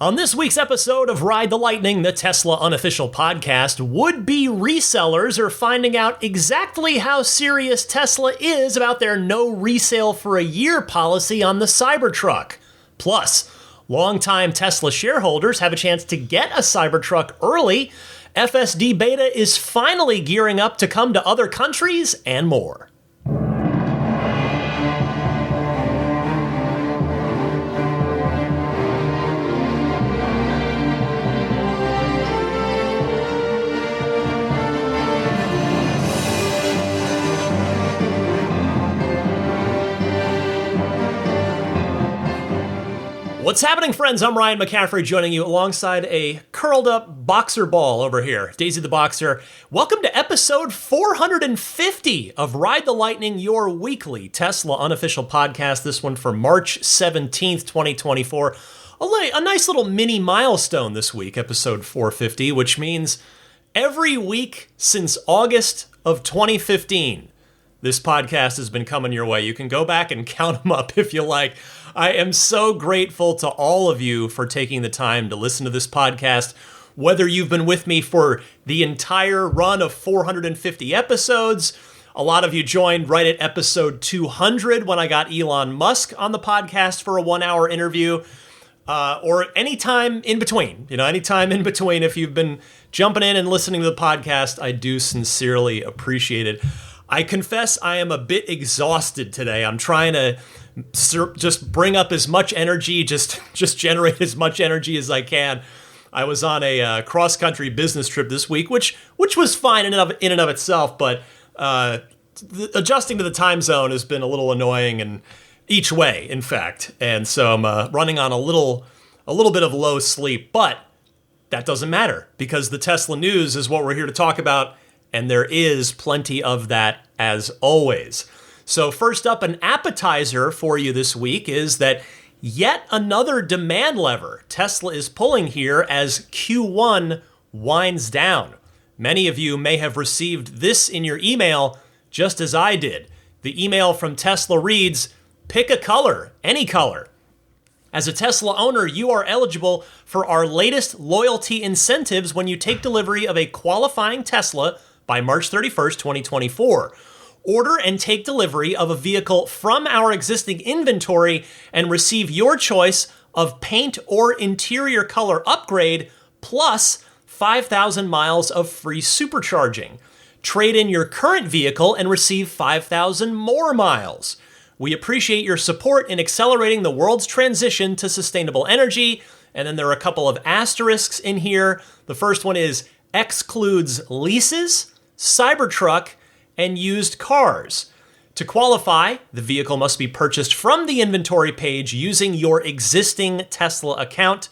On this week's episode of Ride the Lightning, the Tesla unofficial podcast, would-be resellers are finding out exactly how serious Tesla is about their no-resale-for-a-year policy on the Cybertruck. Plus, longtime Tesla shareholders have a chance to get a Cybertruck early, FSD Beta is finally gearing up to come to other countries, and more. What's happening, friends? I'm Ryan McCaffrey, joining you alongside a curled-up boxer ball over here, Daisy the Boxer. Welcome to episode 450 of Ride the Lightning, your weekly Tesla unofficial podcast. This one for March 17th, 2024. A nice little mini milestone this week, episode 450, which means every week since August of 2015, this podcast has been coming your way. You can go back and count them up if you like. I am so grateful to all of you for taking the time to listen to this podcast, whether you've been with me for the entire run of 450 episodes. A lot of you joined right at episode 200 when I got Elon Musk on the podcast for a 1-hour interview, or anytime in between. Anytime in between, if you've been jumping in and listening to the podcast, I do sincerely appreciate it. I confess I am a bit exhausted today. I'm trying to just bring up as much energy, just generate as much energy as I can. I was on a cross-country business trip this week, which was fine in and of itself, but adjusting to the time zone has been a little annoying, and each way, in fact. And so I'm running on a little bit of low sleep, but that doesn't matter because the Tesla news is what we're here to talk about, and there is plenty of that as always. So first up, an appetizer for you this week is that yet another demand lever Tesla is pulling here as Q1 winds down. Many of you may have received this in your email just as I did. The email from Tesla reads, "Pick a color, any color. As a Tesla owner, you are eligible for our latest loyalty incentives when you take delivery of a qualifying Tesla by March 31st, 2024. Order and take delivery of a vehicle from our existing inventory and receive your choice of paint or interior color upgrade plus 5,000 miles of free supercharging. Trade in your current vehicle and receive 5,000 more miles. We appreciate your support in accelerating the world's transition to sustainable energy." And then there are a couple of asterisks in here. The first one is excludes leases, Cybertruck, and used cars. To qualify, the vehicle must be purchased from the inventory page using your existing Tesla account.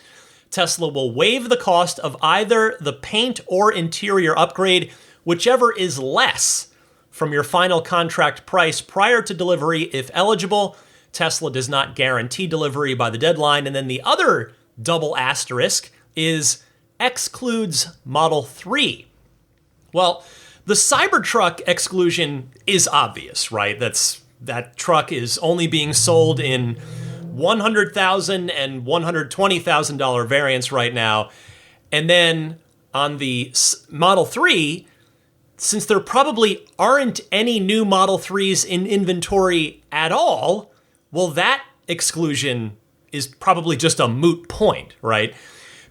Tesla will waive the cost of either the paint or interior upgrade, whichever is less, from your final contract price prior to delivery if eligible. Tesla does not guarantee delivery by the deadline. And then the other double asterisk is excludes Model 3. Well, the Cybertruck exclusion is obvious, right? That truck is only being sold in $100,000 and $120,000 variants right now. And then on the Model 3, since there probably aren't any new Model 3s in inventory at all, well, that exclusion is probably just a moot point, right?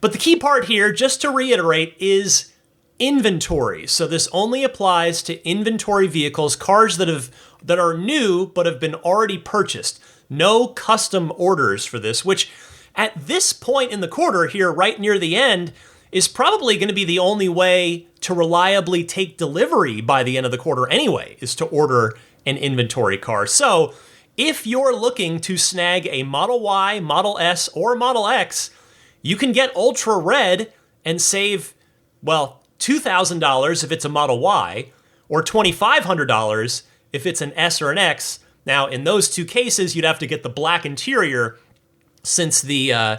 But the key part here, just to reiterate, is inventory. So this only applies to inventory vehicles, cars that are new but have been already purchased. No custom orders for this, which at this point in the quarter here, right near the end, is probably going to be the only way to reliably take delivery by the end of the quarter anyway, is to order an inventory car. So if you're looking to snag a Model Y, Model S, or Model X, you can get Ultra Red and save, well, $2,000 if it's a Model Y, or $2,500 if it's an S or an X. Now, in those two cases, you'd have to get the black interior, since the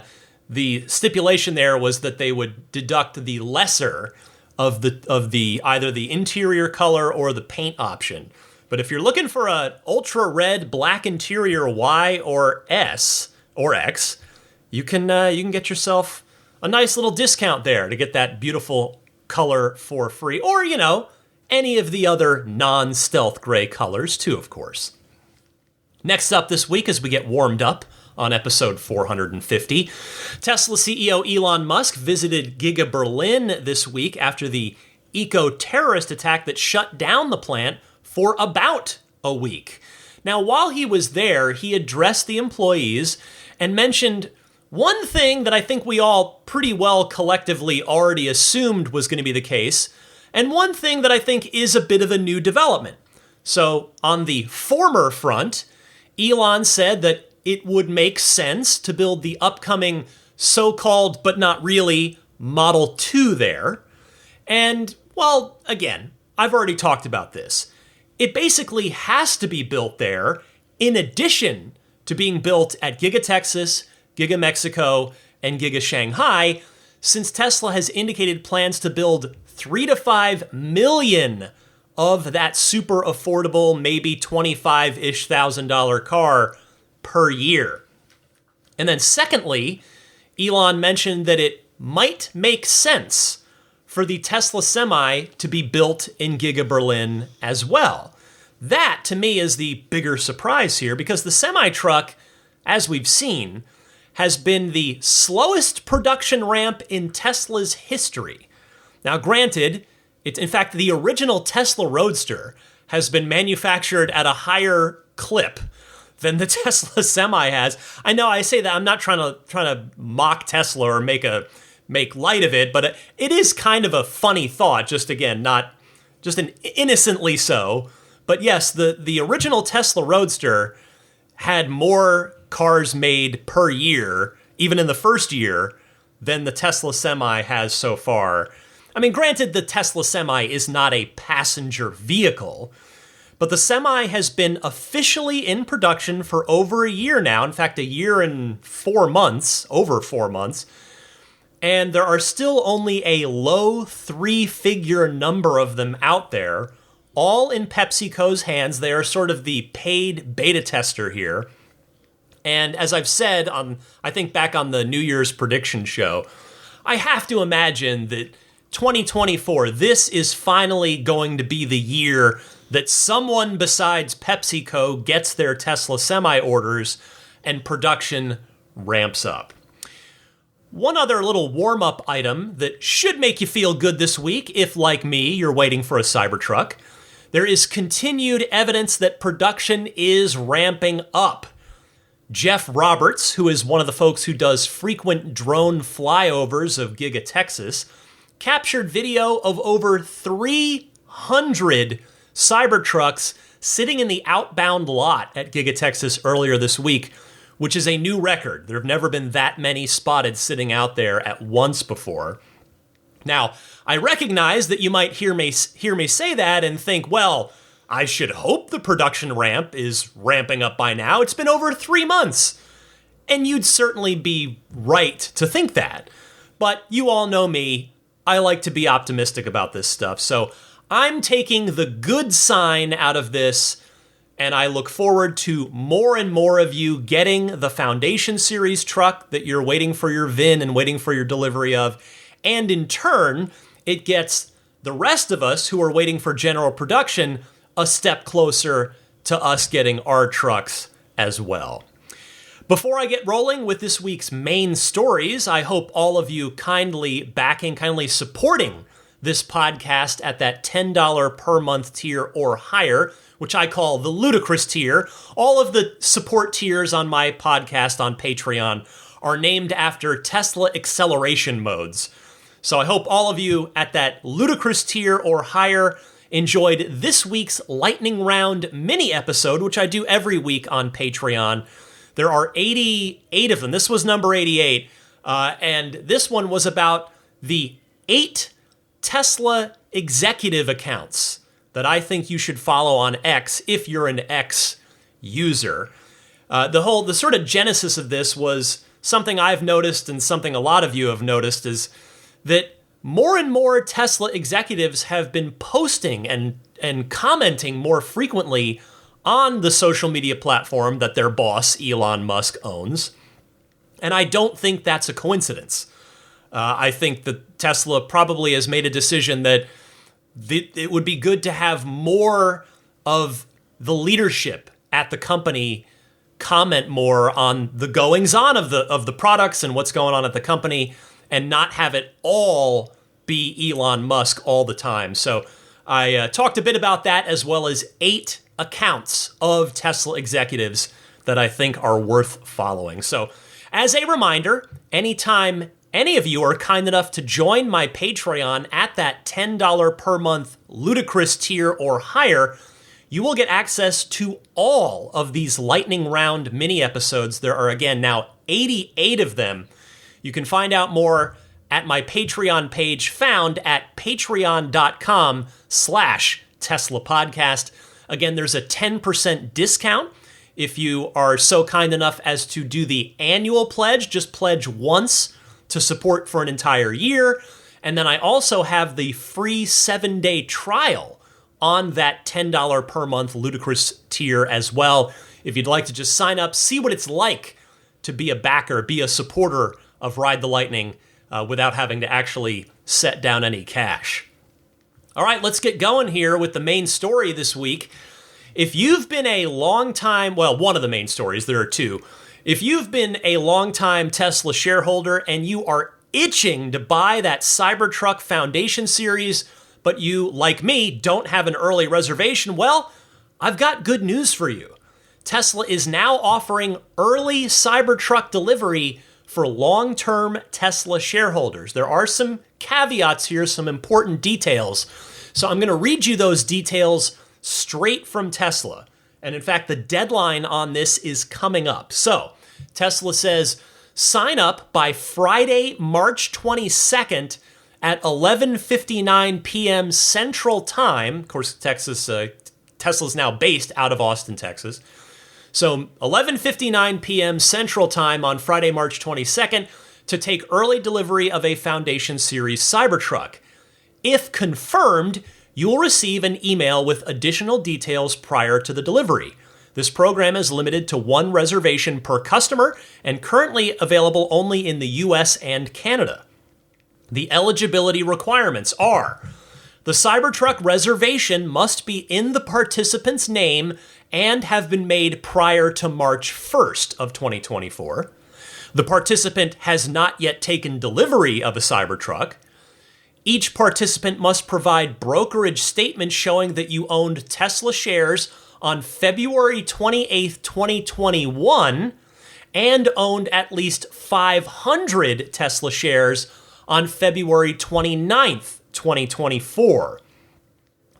stipulation there was that they would deduct the lesser of the either the interior color or the paint option. But if you're looking for an ultra red black interior Y or S or X, you can get yourself a nice little discount there to get that beautiful color for free. Or, any of the other non-stealth gray colors too, of course. Next up this week, as we get warmed up on episode 450, Tesla CEO Elon Musk visited Giga Berlin this week after the eco-terrorist attack that shut down the plant for about a week. Now, while he was there, he addressed the employees and mentioned one thing that I think we all pretty well collectively already assumed was going to be the case, and one thing that I think is a bit of a new development. So, on the former front, Elon said that it would make sense to build the upcoming so-called, but not really, Model 2 there. And, well, again, I've already talked about this. It basically has to be built there in addition to being built at Giga Texas, Giga Mexico, and Giga Shanghai, since Tesla has indicated plans to build 3 to 5 million of that super affordable, maybe $25,000-ish car per year. And then secondly, Elon mentioned that it might make sense for the Tesla Semi to be built in Giga Berlin as well. That, to me, is the bigger surprise here, because the semi-truck, as we've seen, has been the slowest production ramp in Tesla's history. Now, granted, in fact, the original Tesla Roadster has been manufactured at a higher clip than the Tesla Semi has. I know I say that, I'm not trying to mock Tesla or make light of it, but it is kind of a funny thought, just again, not just an innocently so. But yes, the original Tesla Roadster had more cars made per year, even in the first year, than the Tesla Semi has so far. I mean, granted, the Tesla Semi is not a passenger vehicle, but the Semi has been officially in production for over a year now. In fact, a year and 4 months, over 4 months. And there are still only a low 3-figure number of them out there, all in PepsiCo's hands. They are sort of the paid beta tester here. And as I've said, I think back on the New Year's prediction show, I have to imagine that 2024, this is finally going to be the year that someone besides PepsiCo gets their Tesla Semi orders and production ramps up. One other little warm-up item that should make you feel good this week, if, like me, you're waiting for a Cybertruck. There is continued evidence that production is ramping up. Jeff Roberts, who is one of the folks who does frequent drone flyovers of Giga Texas, captured video of over 300 Cybertrucks sitting in the outbound lot at Giga Texas earlier this week, which is a new record. There have never been that many spotted sitting out there at once before. Now, I recognize that you might hear me say that and think, well, I should hope the production ramp is ramping up by now. It's been over 3 months. And you'd certainly be right to think that. But you all know me. I like to be optimistic about this stuff. So I'm taking the good sign out of this, and I look forward to more and more of you getting the Foundation Series truck that you're waiting for your VIN and waiting for your delivery of. And in turn, it gets the rest of us who are waiting for general production a step closer to us getting our trucks as well. Before I get rolling with this week's main stories, I hope all of you kindly supporting this podcast at that $10 per month tier or higher, which I call the ludicrous tier. All of the support tiers on my podcast on Patreon are named after Tesla acceleration modes. So I hope all of you at that ludicrous tier or higher enjoyed this week's lightning round mini episode, which I do every week on Patreon. There are 88 of them. This was number 88. And this one was about the 8 Tesla executive accounts that I think you should follow on X if you're an X user. The sort of genesis of this was something I've noticed and something a lot of you have noticed is that more and more Tesla executives have been posting and commenting more frequently on the social media platform that their boss, Elon Musk, owns. And I don't think that's a coincidence. I think that Tesla probably has made a decision that it would be good to have more of the leadership at the company comment more on the goings-on of the products and what's going on at the company, and not have it all be Elon Musk all the time. So I talked a bit about that, as well as 8 accounts of Tesla executives that I think are worth following. So as a reminder, anytime any of you are kind enough to join my Patreon at that $10 per month ludicrous tier or higher, you will get access to all of these lightning round mini episodes. There are, again, now 88 of them. You can find out more at my Patreon page, found at patreon.com/Tesla Podcast. Again, there's a 10% discount if you are so kind enough as to do the annual pledge. Just pledge once to support for an entire year. And then I also have the free 7-day trial on that $10 per month ludicrous tier as well. If you'd like to just sign up, see what it's like to be a backer, be a supporter of Ride the Lightning without having to actually set down any cash. All right, let's get going here with the main story this week. If you've been a long time, well, one of the main stories, there are 2. If you've been a long-time Tesla shareholder and you are itching to buy that Cybertruck Foundation series, but you, like me, don't have an early reservation, well, I've got good news for you. Tesla is now offering early Cybertruck delivery for long-term Tesla shareholders. There are some caveats here, some important details. So I'm going to read you those details straight from Tesla. And in fact, the deadline on this is coming up. So Tesla says, sign up by Friday, March 22nd at 11:59 p.m. Central Time. Of course, Tesla's now based out of Austin, Texas. So 11:59 p.m. Central Time on Friday, March 22nd, to take early delivery of a Foundation Series Cybertruck. If confirmed, you will receive an email with additional details prior to the delivery. This program is limited to 1 reservation per customer and currently available only in the US and Canada. The eligibility requirements are: the Cybertruck reservation must be in the participant's name and have been made prior to March 1st of 2024. The participant has not yet taken delivery of a Cybertruck. Each participant must provide brokerage statements showing that you owned Tesla shares on February 28th, 2021, and owned at least 500 Tesla shares on February 29th, 2024.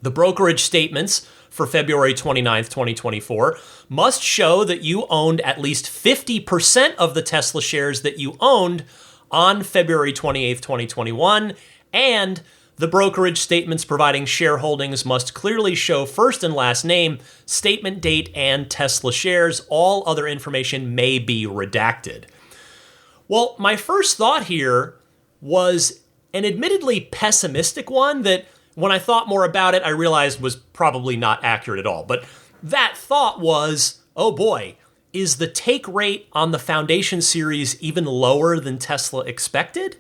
The brokerage statements for February 29th, 2024 must show that you owned at least 50% of the Tesla shares that you owned on February 28th, 2021, and the brokerage statements providing shareholdings must clearly show first and last name, statement date, and Tesla shares. All other information may be redacted. Well, my first thought here was an admittedly pessimistic one that, when I thought more about it, I realized was probably not accurate at all. But that thought was, oh boy, is the take rate on the Foundation series even lower than Tesla expected?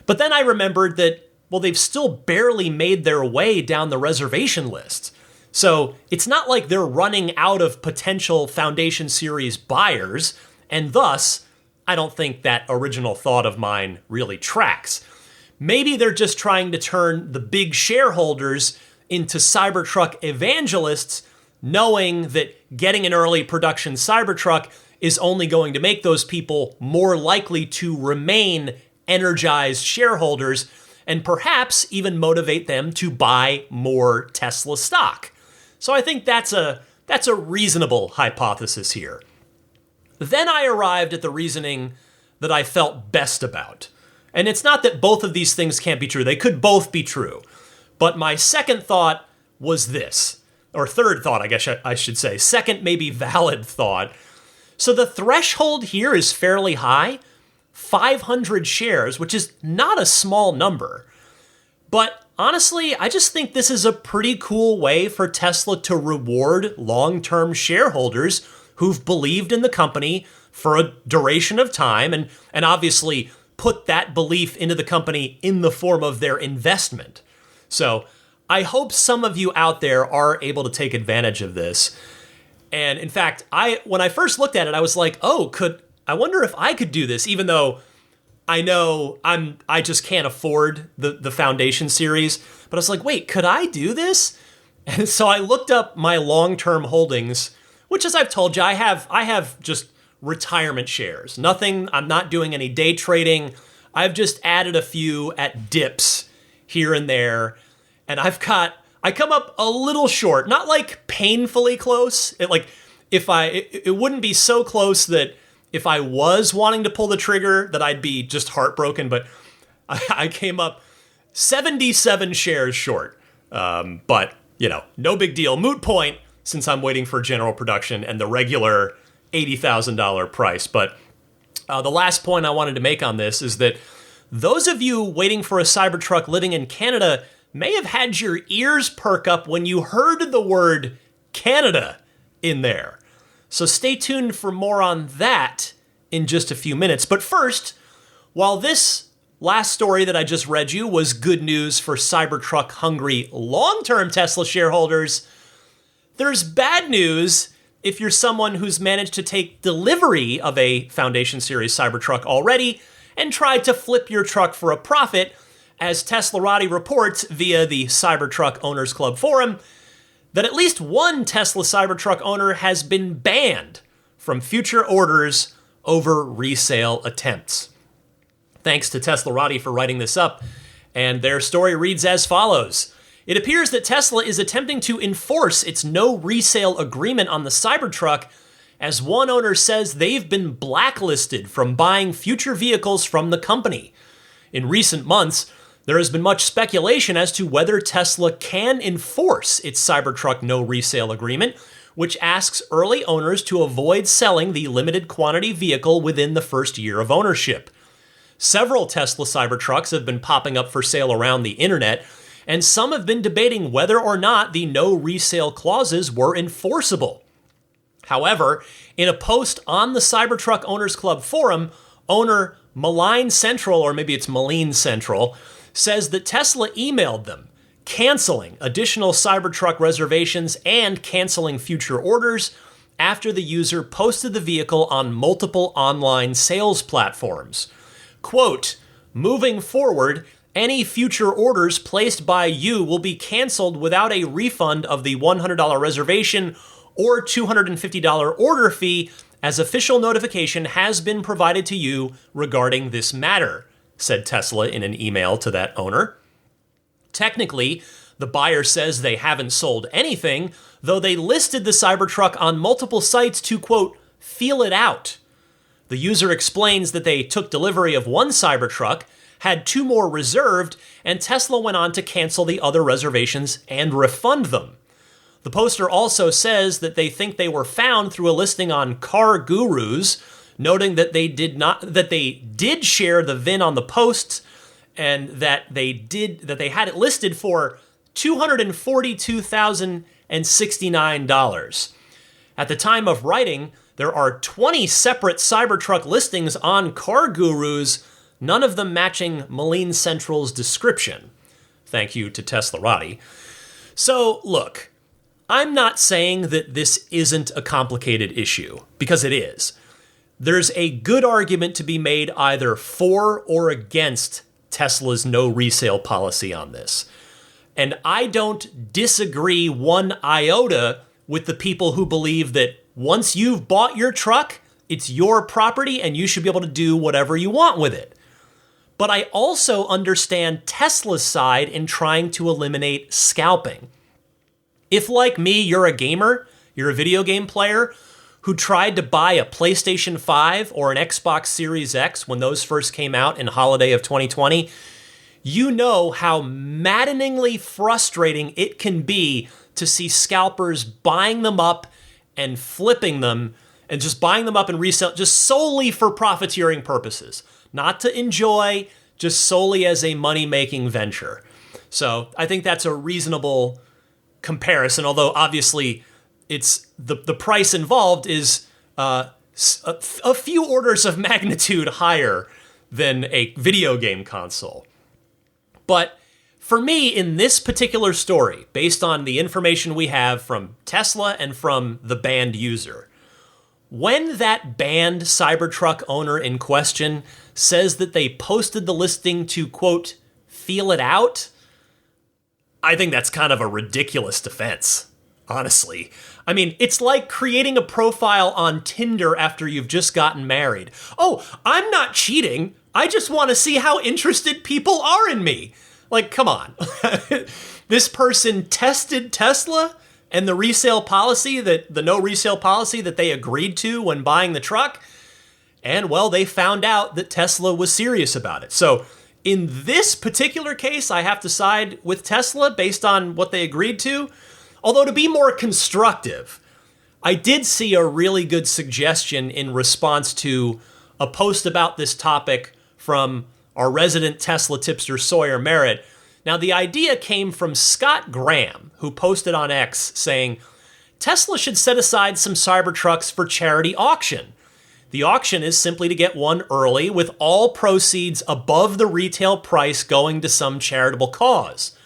But then I remembered that, well, they've still barely made their way down the reservation list. So it's not like they're running out of potential Foundation series buyers, and thus, I don't think that original thought of mine really tracks. Maybe they're just trying to turn the big shareholders into Cybertruck evangelists, knowing that getting an early production Cybertruck is only going to make those people more likely to remain energized shareholders and perhaps even motivate them to buy more Tesla stock. So I think that's a reasonable hypothesis here. Then I arrived at the reasoning that I felt best about. And it's not that both of these things can't be true. They could both be true. But my second thought was this, or third thought, I guess I should say. Second, maybe valid thought. So the threshold here is fairly high, 500 shares, which is not a small number. But honestly, I just think this is a pretty cool way for Tesla to reward long-term shareholders who've believed in the company for a duration of time and obviously put that belief into the company in the form of their investment. So I hope some of you out there are able to take advantage of this. And in fact, when I first looked at it, I was like, I wonder if I could do this, even though I know I just can't afford the Foundation series. But I was like, wait, could I do this? And so I looked up my long-term holdings, which, as I've told you, I have just retirement shares. Nothing, I'm not doing any day trading. I've just added a few at dips here and there. And I come up a little short, not like painfully close. It wouldn't be so close that if I was wanting to pull the trigger that I'd be just heartbroken, but I came up 77 shares short. But, no big deal. Moot point, since I'm waiting for general production and the regular $80,000 price. But the last point I wanted to make on this is that those of you waiting for a Cybertruck living in Canada may have had your ears perk up when you heard the word Canada in there. So stay tuned for more on that in just a few minutes. But first, while this last story that I just read you was good news for Cybertruck-hungry long-term Tesla shareholders, there's bad news if you're someone who's managed to take delivery of a Foundation Series Cybertruck already and tried to flip your truck for a profit, as Teslarati reports via the Cybertruck Owners Club forum, that at least one Tesla Cybertruck owner has been banned from future orders over resale attempts. Thanks to Teslarati for writing this up, and their story reads as follows. It appears that Tesla is attempting to enforce its no-resale agreement on the Cybertruck, as one owner says they've been blacklisted from buying future vehicles from the company. In recent months, there has been much speculation as to whether Tesla can enforce its Cybertruck no-resale agreement, which asks early owners to avoid selling the limited quantity vehicle within the first year of ownership. Several Tesla Cybertrucks have been popping up for sale around the internet, and some have been debating whether or not the no-resale clauses were enforceable. However, in a post on the Cybertruck Owners Club forum, owner Malign Central, or maybe it's Malign Central, says that Tesla emailed them, canceling additional Cybertruck reservations and canceling future orders after the user posted the vehicle on multiple online sales platforms. Quote, moving forward, any future orders placed by you will be canceled without a refund of the $100 reservation or $250 order fee, as official notification has been provided to you regarding this matter, said Tesla in an email to that owner. Technically, the buyer says they haven't sold anything, though they listed the Cybertruck on multiple sites to, quote, feel it out. The user explains that they took delivery of one Cybertruck, had two more reserved, and Tesla went on to cancel the other reservations and refund them. The poster also says that they think they were found through a listing on Car Gurus, noting that they did share the VIN on the posts, and that they had it listed for $242,069. At the time of writing, there are 20 separate Cybertruck listings on Car Gurus, none of them matching Malign Central's description. Thank you to Teslarati. So, look, I'm not saying that this isn't a complicated issue, because it is. There's a good argument to be made either for or against Tesla's no resale policy on this. And I don't disagree one iota with the people who believe that once you've bought your truck, it's your property and you should be able to do whatever you want with it. But I also understand Tesla's side in trying to eliminate scalping. If, like me, you're a gamer, you're a video game player who tried to buy a PlayStation 5 or an Xbox Series X when those first came out in holiday of 2020, you know how maddeningly frustrating it can be to see scalpers buying them up and flipping them and just buying them up and resell just solely for profiteering purposes, not to enjoy, just solely as a money-making venture. So I think that's a reasonable comparison, although obviously it's the price involved is a few orders of magnitude higher than a video game console. But for me, in this particular story, based on the information we have from Tesla and from the banned user, when that banned Cybertruck owner in question says that they posted the listing to, quote, feel it out, I think that's kind of a ridiculous defense, honestly. I mean, it's like creating a profile on Tinder after you've just gotten married. Oh, I'm not cheating. I just want to see how interested people are in me. Like, come on. This person tested Tesla and the resale policy, the no resale policy that they agreed to when buying the truck. And, well, they found out that Tesla was serious about it. So in this particular case, I have to side with Tesla based on what they agreed to. Although, to be more constructive, I did see a really good suggestion in response to a post about this topic from our resident Tesla tipster, Sawyer Merritt. Now, the idea came from Scott Graham, who posted on X saying, Tesla should set aside some Cybertrucks for charity auction. The auction is simply to get one early, with all proceeds above the retail price going to some charitable cause.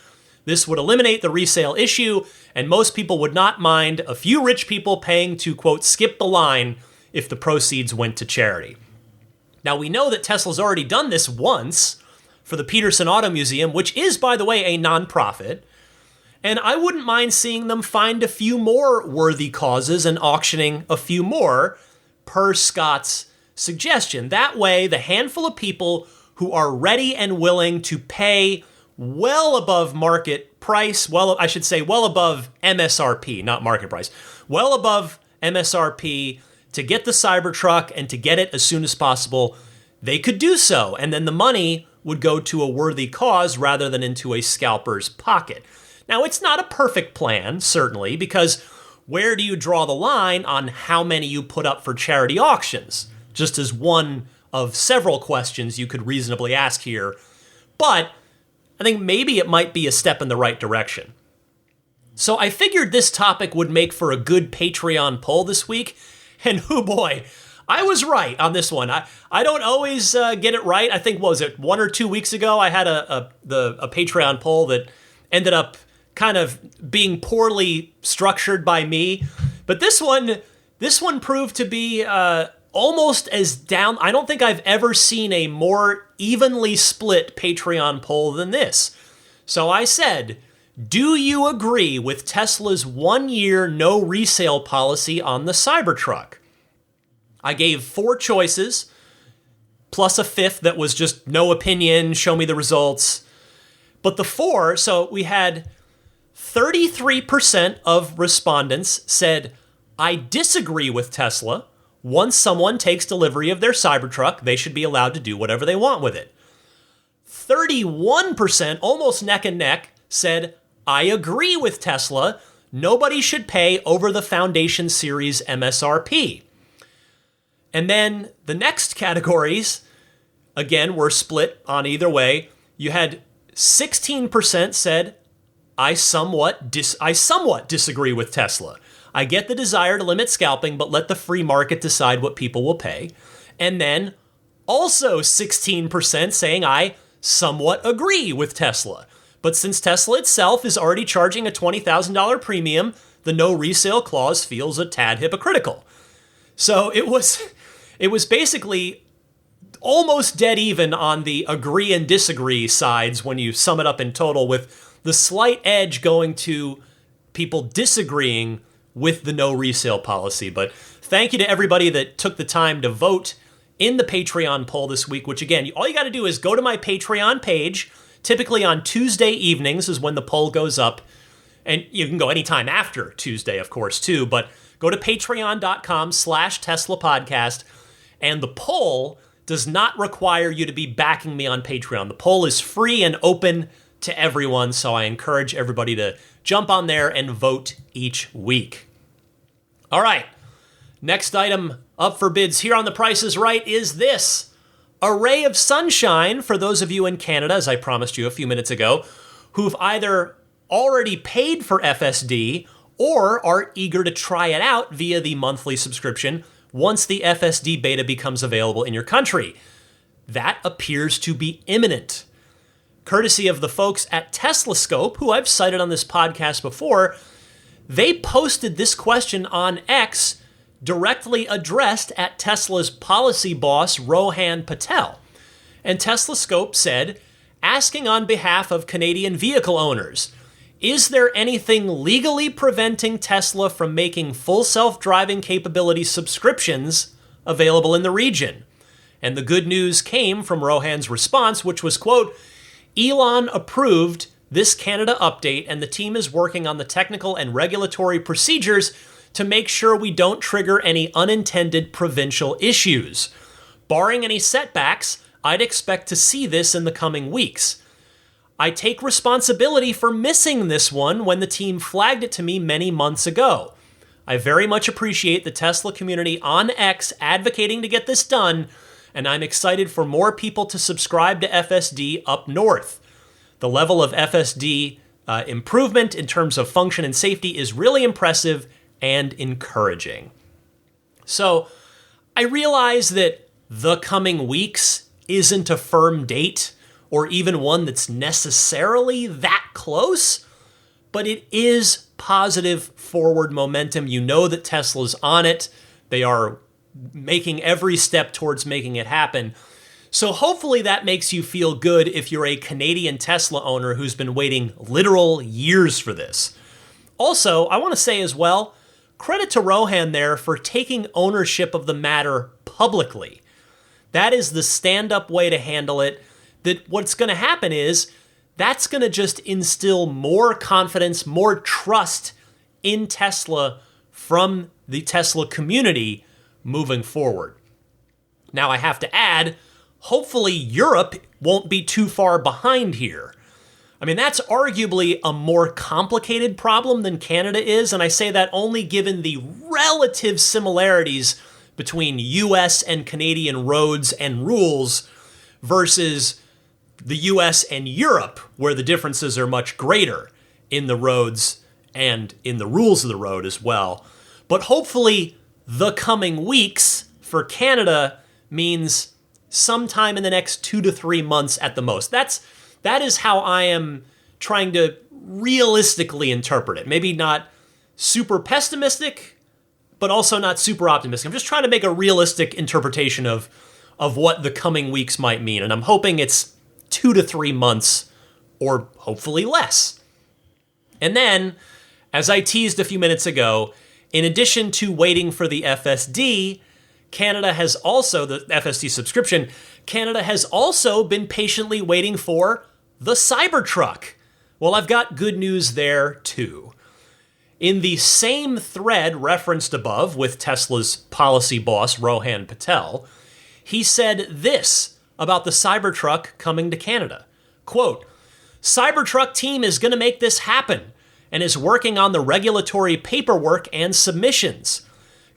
This would eliminate the resale issue, and most people would not mind a few rich people paying to, quote, skip the line if the proceeds went to charity. Now, we know that Tesla's already done this once for the Peterson Auto Museum, which is, by the way, a nonprofit, and I wouldn't mind seeing them find a few more worthy causes and auctioning a few more, per Scott's suggestion. That way, the handful of people who are ready and willing to pay well above market price, well above MSRP, not market price, well above MSRP to get the Cybertruck and to get it as soon as possible, they could do so. And then the money would go to a worthy cause rather than into a scalper's pocket. Now, it's not a perfect plan, certainly, because where do you draw the line on how many you put up for charity auctions? Just as one of several questions you could reasonably ask here. But I think maybe it might be a step in the right direction. So I figured this topic would make for a good Patreon poll this week. And oh boy, I was right on this one. I don't always get it right. I think, what was it, 1 or 2 weeks ago, I had a Patreon poll that ended up kind of being poorly structured by me. But this one proved to be almost as down. I don't think I've ever seen a more evenly split Patreon poll than this. So I said, do you agree with Tesla's 1-year no resale policy on the Cybertruck? I gave 4 choices, plus a 5th that was just no opinion, show me the results. But the 4, so we had 33% of respondents said, I disagree with Tesla. Once someone takes delivery of their Cybertruck, they should be allowed to do whatever they want with it. 31%, almost neck and neck, said, I agree with Tesla. Nobody should pay over the Foundation Series MSRP. And then the next categories, again, were split on either way. You had 16% said, I somewhat disagree with Tesla. I get the desire to limit scalping, but let the free market decide what people will pay. And then also 16% saying I somewhat agree with Tesla. But since Tesla itself is already charging a $20,000 premium, the no resale clause feels a tad hypocritical. So it was basically almost dead even on the agree and disagree sides when you sum it up in total, with the slight edge going to people disagreeing with the no resale policy. But thank you to everybody that took the time to vote in the Patreon poll this week, which again, all you got to do is go to my Patreon page. Typically on Tuesday evenings is when the poll goes up. And you can go anytime after Tuesday, of course, too. But go to patreon.com/Tesla podcast. And the poll does not require you to be backing me on Patreon. The poll is free and open to everyone, so I encourage everybody to jump on there and vote each week. All right, next item up for bids here on The Price is Right is this. A ray of sunshine for those of you in Canada, as I promised you a few minutes ago, who've either already paid for FSD or are eager to try it out via the monthly subscription once the FSD Beta becomes available in your country. that appears to be imminent. Courtesy of the folks at TeslaScope, who I've cited on this podcast before, they posted this question on X directly addressed at Tesla's policy boss, Rohan Patel. And TeslaScope said, asking on behalf of Canadian vehicle owners, is there anything legally preventing Tesla from making full self-driving capability subscriptions available in the region? And the good news came from Rohan's response, which was, quote, Elon approved this Canada update, and the team is working on the technical and regulatory procedures to make sure we don't trigger any unintended provincial issues. Barring any setbacks, I'd expect to see this in the coming weeks. I take responsibility for missing this one when the team flagged it to me many months ago. I very much appreciate the Tesla community on X advocating to get this done, and I'm excited for more people to subscribe to FSD up north. The level of FSD improvement in terms of function and safety is really impressive and encouraging. So I realize that the coming weeks isn't a firm date or even one that's necessarily that close, but it is positive forward momentum. You know that Tesla's on it. They are making every step towards making it happen. So hopefully that makes you feel good if you're a Canadian Tesla owner who's been waiting literal years for this. Also, I want to say as well, credit to Rohan there for taking ownership of the matter publicly. That is the stand-up way to handle it. That what's going to happen is that's going to just instill more confidence, more trust in Tesla from the Tesla community moving forward. Now, I have to add, hopefully Europe won't be too far behind here. I mean, that's arguably a more complicated problem than Canada is, and I say that only given the relative similarities between US and Canadian roads and rules versus the US and Europe, where the differences are much greater in the roads and in the rules of the road as well. But hopefully the coming weeks for Canada means sometime in the next 2 to 3 months at the most. That is how I am trying to realistically interpret it. Maybe not super pessimistic, but also not super optimistic. I'm just trying to make a realistic interpretation of what the coming weeks might mean. And I'm hoping it's 2 to 3 months or hopefully less. And then, as I teased a few minutes ago, in addition to waiting for the FSD, Canada has also, the FSD subscription, Canada has also been patiently waiting for the Cybertruck. Well, I've got good news there too. In the same thread referenced above with Tesla's policy boss, Rohan Patel, he said this about the Cybertruck coming to Canada. Quote, Cybertruck team is going to make this happen and is working on the regulatory paperwork and submissions.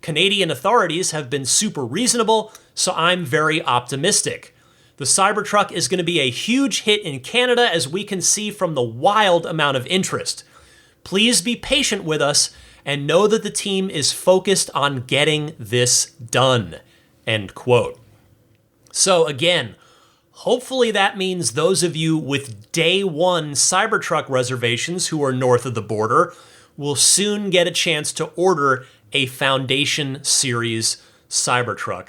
Canadian authorities have been super reasonable, so I'm very optimistic. The Cybertruck is going to be a huge hit in Canada, as we can see from the wild amount of interest. Please be patient with us and know that the team is focused on getting this done. End quote. So again, hopefully that means those of you with day one Cybertruck reservations who are north of the border will soon get a chance to order a Foundation Series Cybertruck.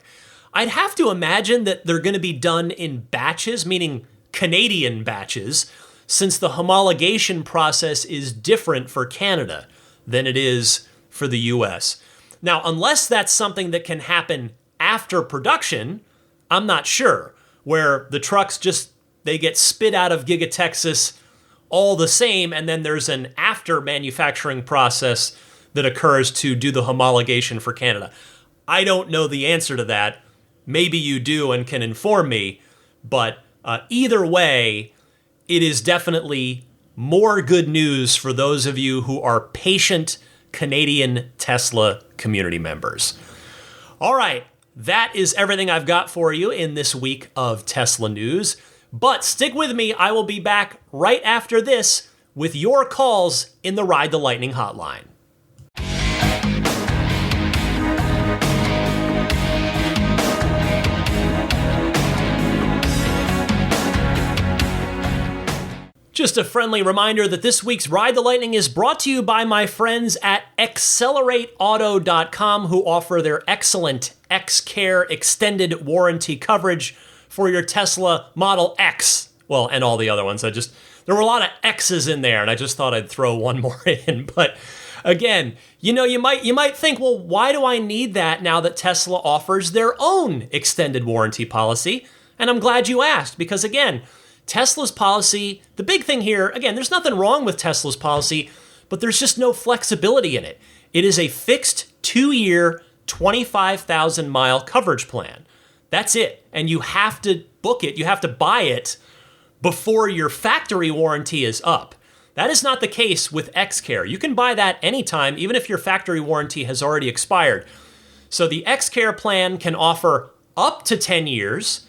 I'd have to imagine that they're going to be done in batches, meaning Canadian batches, since the homologation process is different for Canada than it is for the US. Now, unless that's something that can happen after production, I'm not sure, where the trucks they get spit out of Giga Texas all the same, and then there's an after manufacturing process that occurs to do the homologation for Canada. I don't know the answer to that. Maybe you do and can inform me, but either way, it is definitely more good news for those of you who are patient Canadian Tesla community members. All right, that is everything I've got for you in this week of Tesla news. But stick with me, I will be back right after this with your calls in the Ride the Lightning hotline. Just a friendly reminder that this week's Ride the Lightning is brought to you by my friends at AccelerateAuto.com, who offer their excellent XCare extended warranty coverage for your Tesla Model X. Well, and all the other ones. There were a lot of X's in there, and I just thought I'd throw one more in. But again, you might think, well, why do I need that now that Tesla offers their own extended warranty policy? And I'm glad you asked, because again, Tesla's policy, the big thing here, again, there's nothing wrong with Tesla's policy, but there's just no flexibility in it. It is a fixed 2-year, 25,000-mile coverage plan. That's it. And you have to book it, you have to buy it before your factory warranty is up. That is not the case with XCare. You can buy that anytime, even if your factory warranty has already expired. So the XCare plan can offer up to 10 years,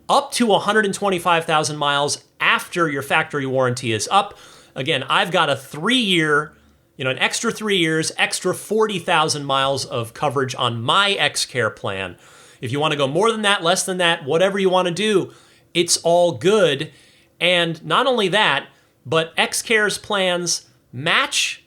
up to 125,000 miles after your factory warranty is up. Again, I've got a 3-year, an extra 3 years, extra 40,000 miles of coverage on my XCare plan. If you want to go more than that, less than that, whatever you want to do, it's all good. And not only that, but XCare's plans match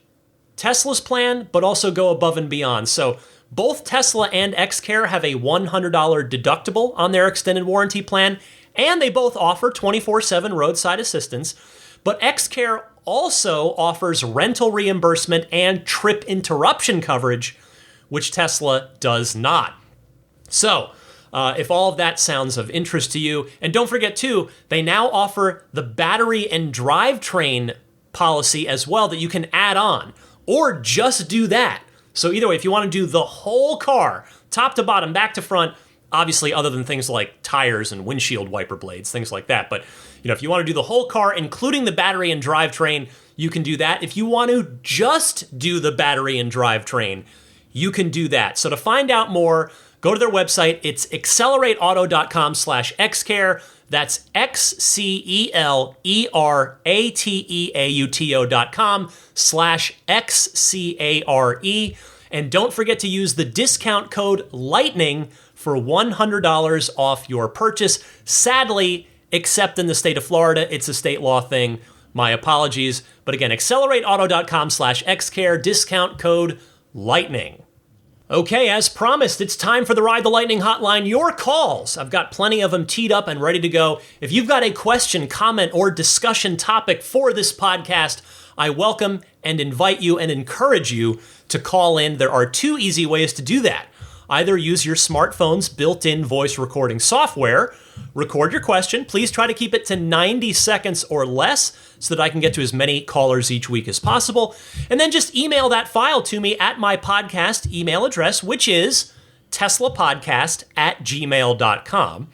Tesla's plan, but also go above and beyond. So both Tesla and XCare have a $100 deductible on their extended warranty plan, and they both offer 24/7 roadside assistance. But XCare also offers rental reimbursement and trip interruption coverage, which Tesla does not. So, if all of that sounds of interest to you, and don't forget too, they now offer the battery and drivetrain policy as well that you can add on, or just do that. So either way, if you want to do the whole car, top to bottom, back to front, obviously other than things like tires and windshield wiper blades, things like that. But if you want to do the whole car, including the battery and drivetrain, you can do that. If you want to just do the battery and drivetrain, you can do that. So to find out more, go to their website. It's accelerateauto.com/xcare. That's XCELERATEAUTO.com/XCARE. And don't forget to use the discount code LIGHTNING for $100 off your purchase. Sadly, except in the state of Florida, it's a state law thing. My apologies. But again, accelerateauto.com/xcare, discount code LIGHTNING. Okay, as promised, it's time for the Ride the Lightning Hotline. Your calls. I've got plenty of them teed up and ready to go. If you've got a question, comment, or discussion topic for this podcast, I welcome and invite you and encourage you to call in. There are 2 easy ways to do that. Either use your smartphone's built-in voice recording software, record your question. Please try to keep it to 90 seconds or less so that I can get to as many callers each week as possible. And then just email that file to me at my podcast email address, which is teslapodcast@gmail.com.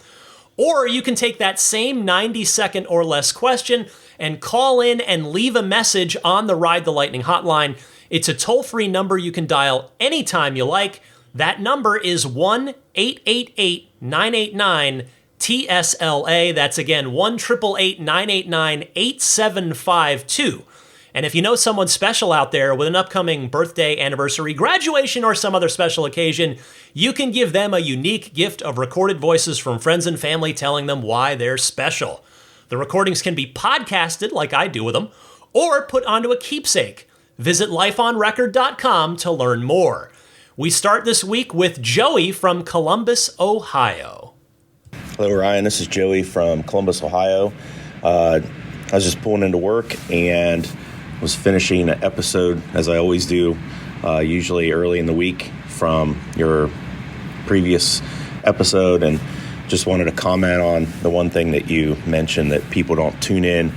Or you can take that same 90-second or less question and call in and leave a message on the Ride the Lightning hotline. It's a toll-free number you can dial anytime you like. That number is 1-888-989-TSLA. That's again 1-888-989-8752. And if you know someone special out there with an upcoming birthday, anniversary, graduation, or some other special occasion, you can give them a unique gift of recorded voices from friends and family telling them why they're special. The recordings can be podcasted like I do with them, or put onto a keepsake. Visit lifeonrecord.com to learn more. We start this week with Joey from Columbus, Ohio. Hello, Ryan. This is Joey from Columbus, Ohio. I was just pulling into work and was finishing an episode, as I always do, usually early in the week from your previous episode, and just wanted to comment on the one thing that you mentioned, that people don't tune in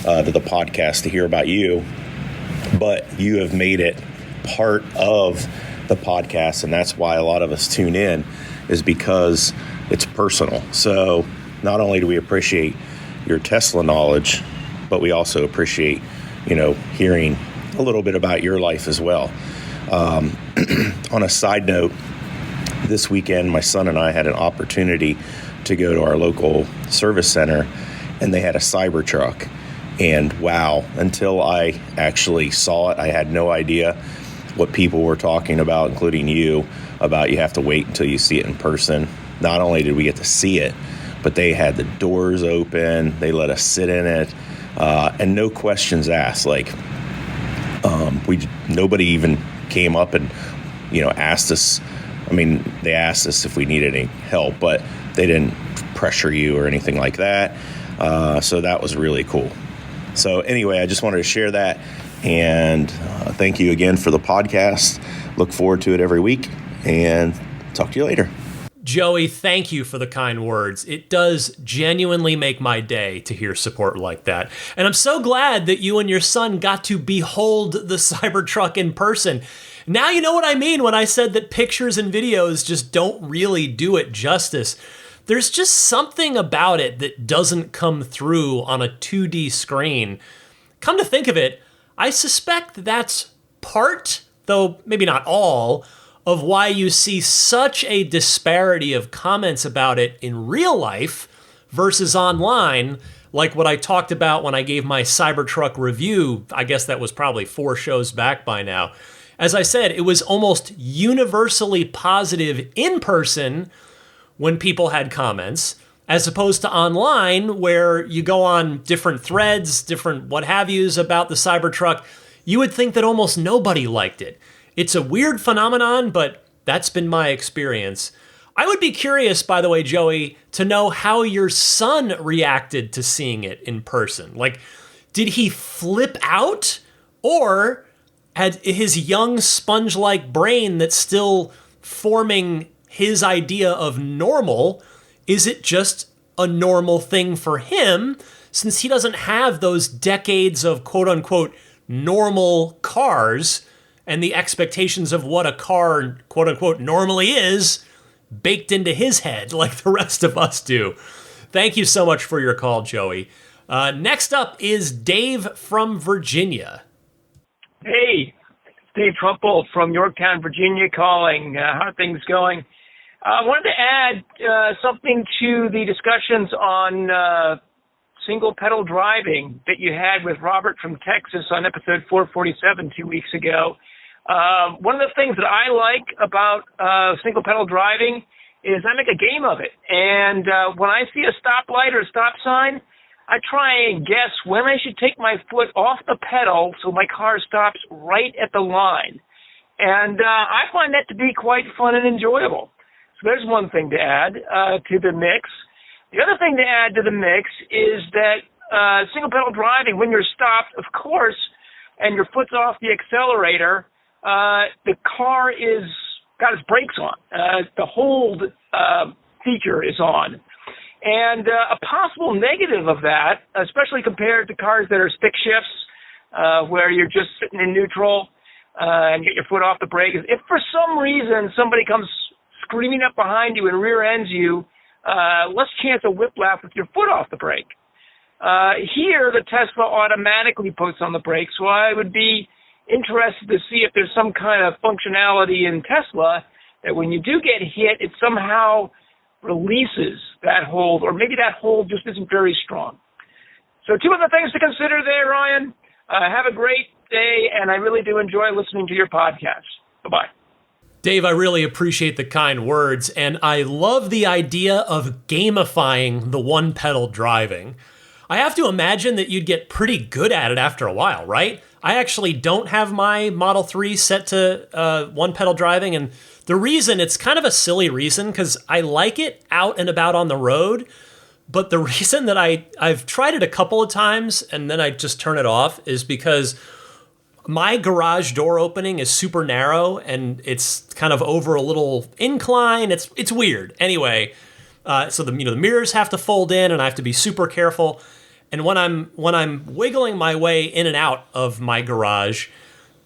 to the podcast to hear about you, but you have made it part of the podcast, and that's why a lot of us tune in, is because it's personal. So not only do we appreciate your Tesla knowledge, but we also appreciate, hearing a little bit about your life as well. On a side note, this weekend, my son and I had an opportunity to go to our local service center, and they had a Cybertruck. And wow, until I actually saw it, I had no idea what people were talking about, including you, about you have to wait until you see it in person. Not only did we get to see it, but they had the doors open, they let us sit in it, and no questions asked. Like, nobody even came up and, asked us. I mean, they asked us if we needed any help, but they didn't pressure you or anything like that. So that was really cool. So anyway, I just wanted to share that. And thank you again for the podcast. Look forward to it every week, and talk to you later. Joey, thank you for the kind words. It does genuinely make my day to hear support like that. And I'm so glad that you and your son got to behold the Cybertruck in person. Now you know what I mean when I said that pictures and videos just don't really do it justice. There's just something about it that doesn't come through on a 2D screen. Come to think of it, I suspect that's part, though maybe not all, of why you see such a disparity of comments about it in real life versus online, like what I talked about when I gave my Cybertruck review. I guess that was probably 4 shows back by now. As I said, it was almost universally positive in person when people had comments, as opposed to online where you go on different threads, different what have yous about the Cybertruck. You would think that almost nobody liked it. It's a weird phenomenon, but that's been my experience. I would be curious, by the way, Joey, to know how your son reacted to seeing it in person. Like, did he flip out, or had his young sponge-like brain that's still forming his idea of normal, is it just a normal thing for him since he doesn't have those decades of quote-unquote normal cars and the expectations of what a car, quote-unquote, normally is baked into his head like the rest of us do. Thank you so much for your call, Joey. Next up is Dave from Virginia. Hey, Dave Trumpel from Yorktown, Virginia calling. How are things going? I wanted to add something to the discussions on single pedal driving that you had with Robert from Texas on episode 447 2 weeks ago. One of the things that I like about single pedal driving is I make a game of it. And when I see a stoplight or a stop sign, I try and guess when I should take my foot off the pedal so my car stops right at the line. And I find that to be quite fun and enjoyable. So there's one thing to add to the mix. The other thing to add to the mix is that single pedal driving, when you're stopped, of course, and your foot's off the accelerator, the car is got its brakes on. The hold feature is on. And a possible negative of that, especially compared to cars that are stick shifts, where you're just sitting in neutral and get your foot off the brake, is if for some reason somebody comes screaming up behind you and rear ends you, less chance of whiplash with your foot off the brake. Here, the Tesla automatically puts on the brake, so I would be interested to see if there's some kind of functionality in Tesla that when you do get hit, it somehow releases that hold, or maybe that hold just isn't very strong. So 2 other things to consider there, Ryan. Have a great day, and I really do enjoy listening to your podcast. Bye-bye. Dave, I really appreciate the kind words, and I love the idea of gamifying the one-pedal driving. I have to imagine that you'd get pretty good at it after a while, right? I actually don't have my Model 3 set to one-pedal driving, and the reason, it's kind of a silly reason, because I like it out and about on the road, but the reason that I've tried it a couple of times and then I just turn it off is because my garage door opening is super narrow and it's kind of over a little incline. It's weird. Anyway, so the mirrors have to fold in and I have to be super careful. And when I'm wiggling my way in and out of my garage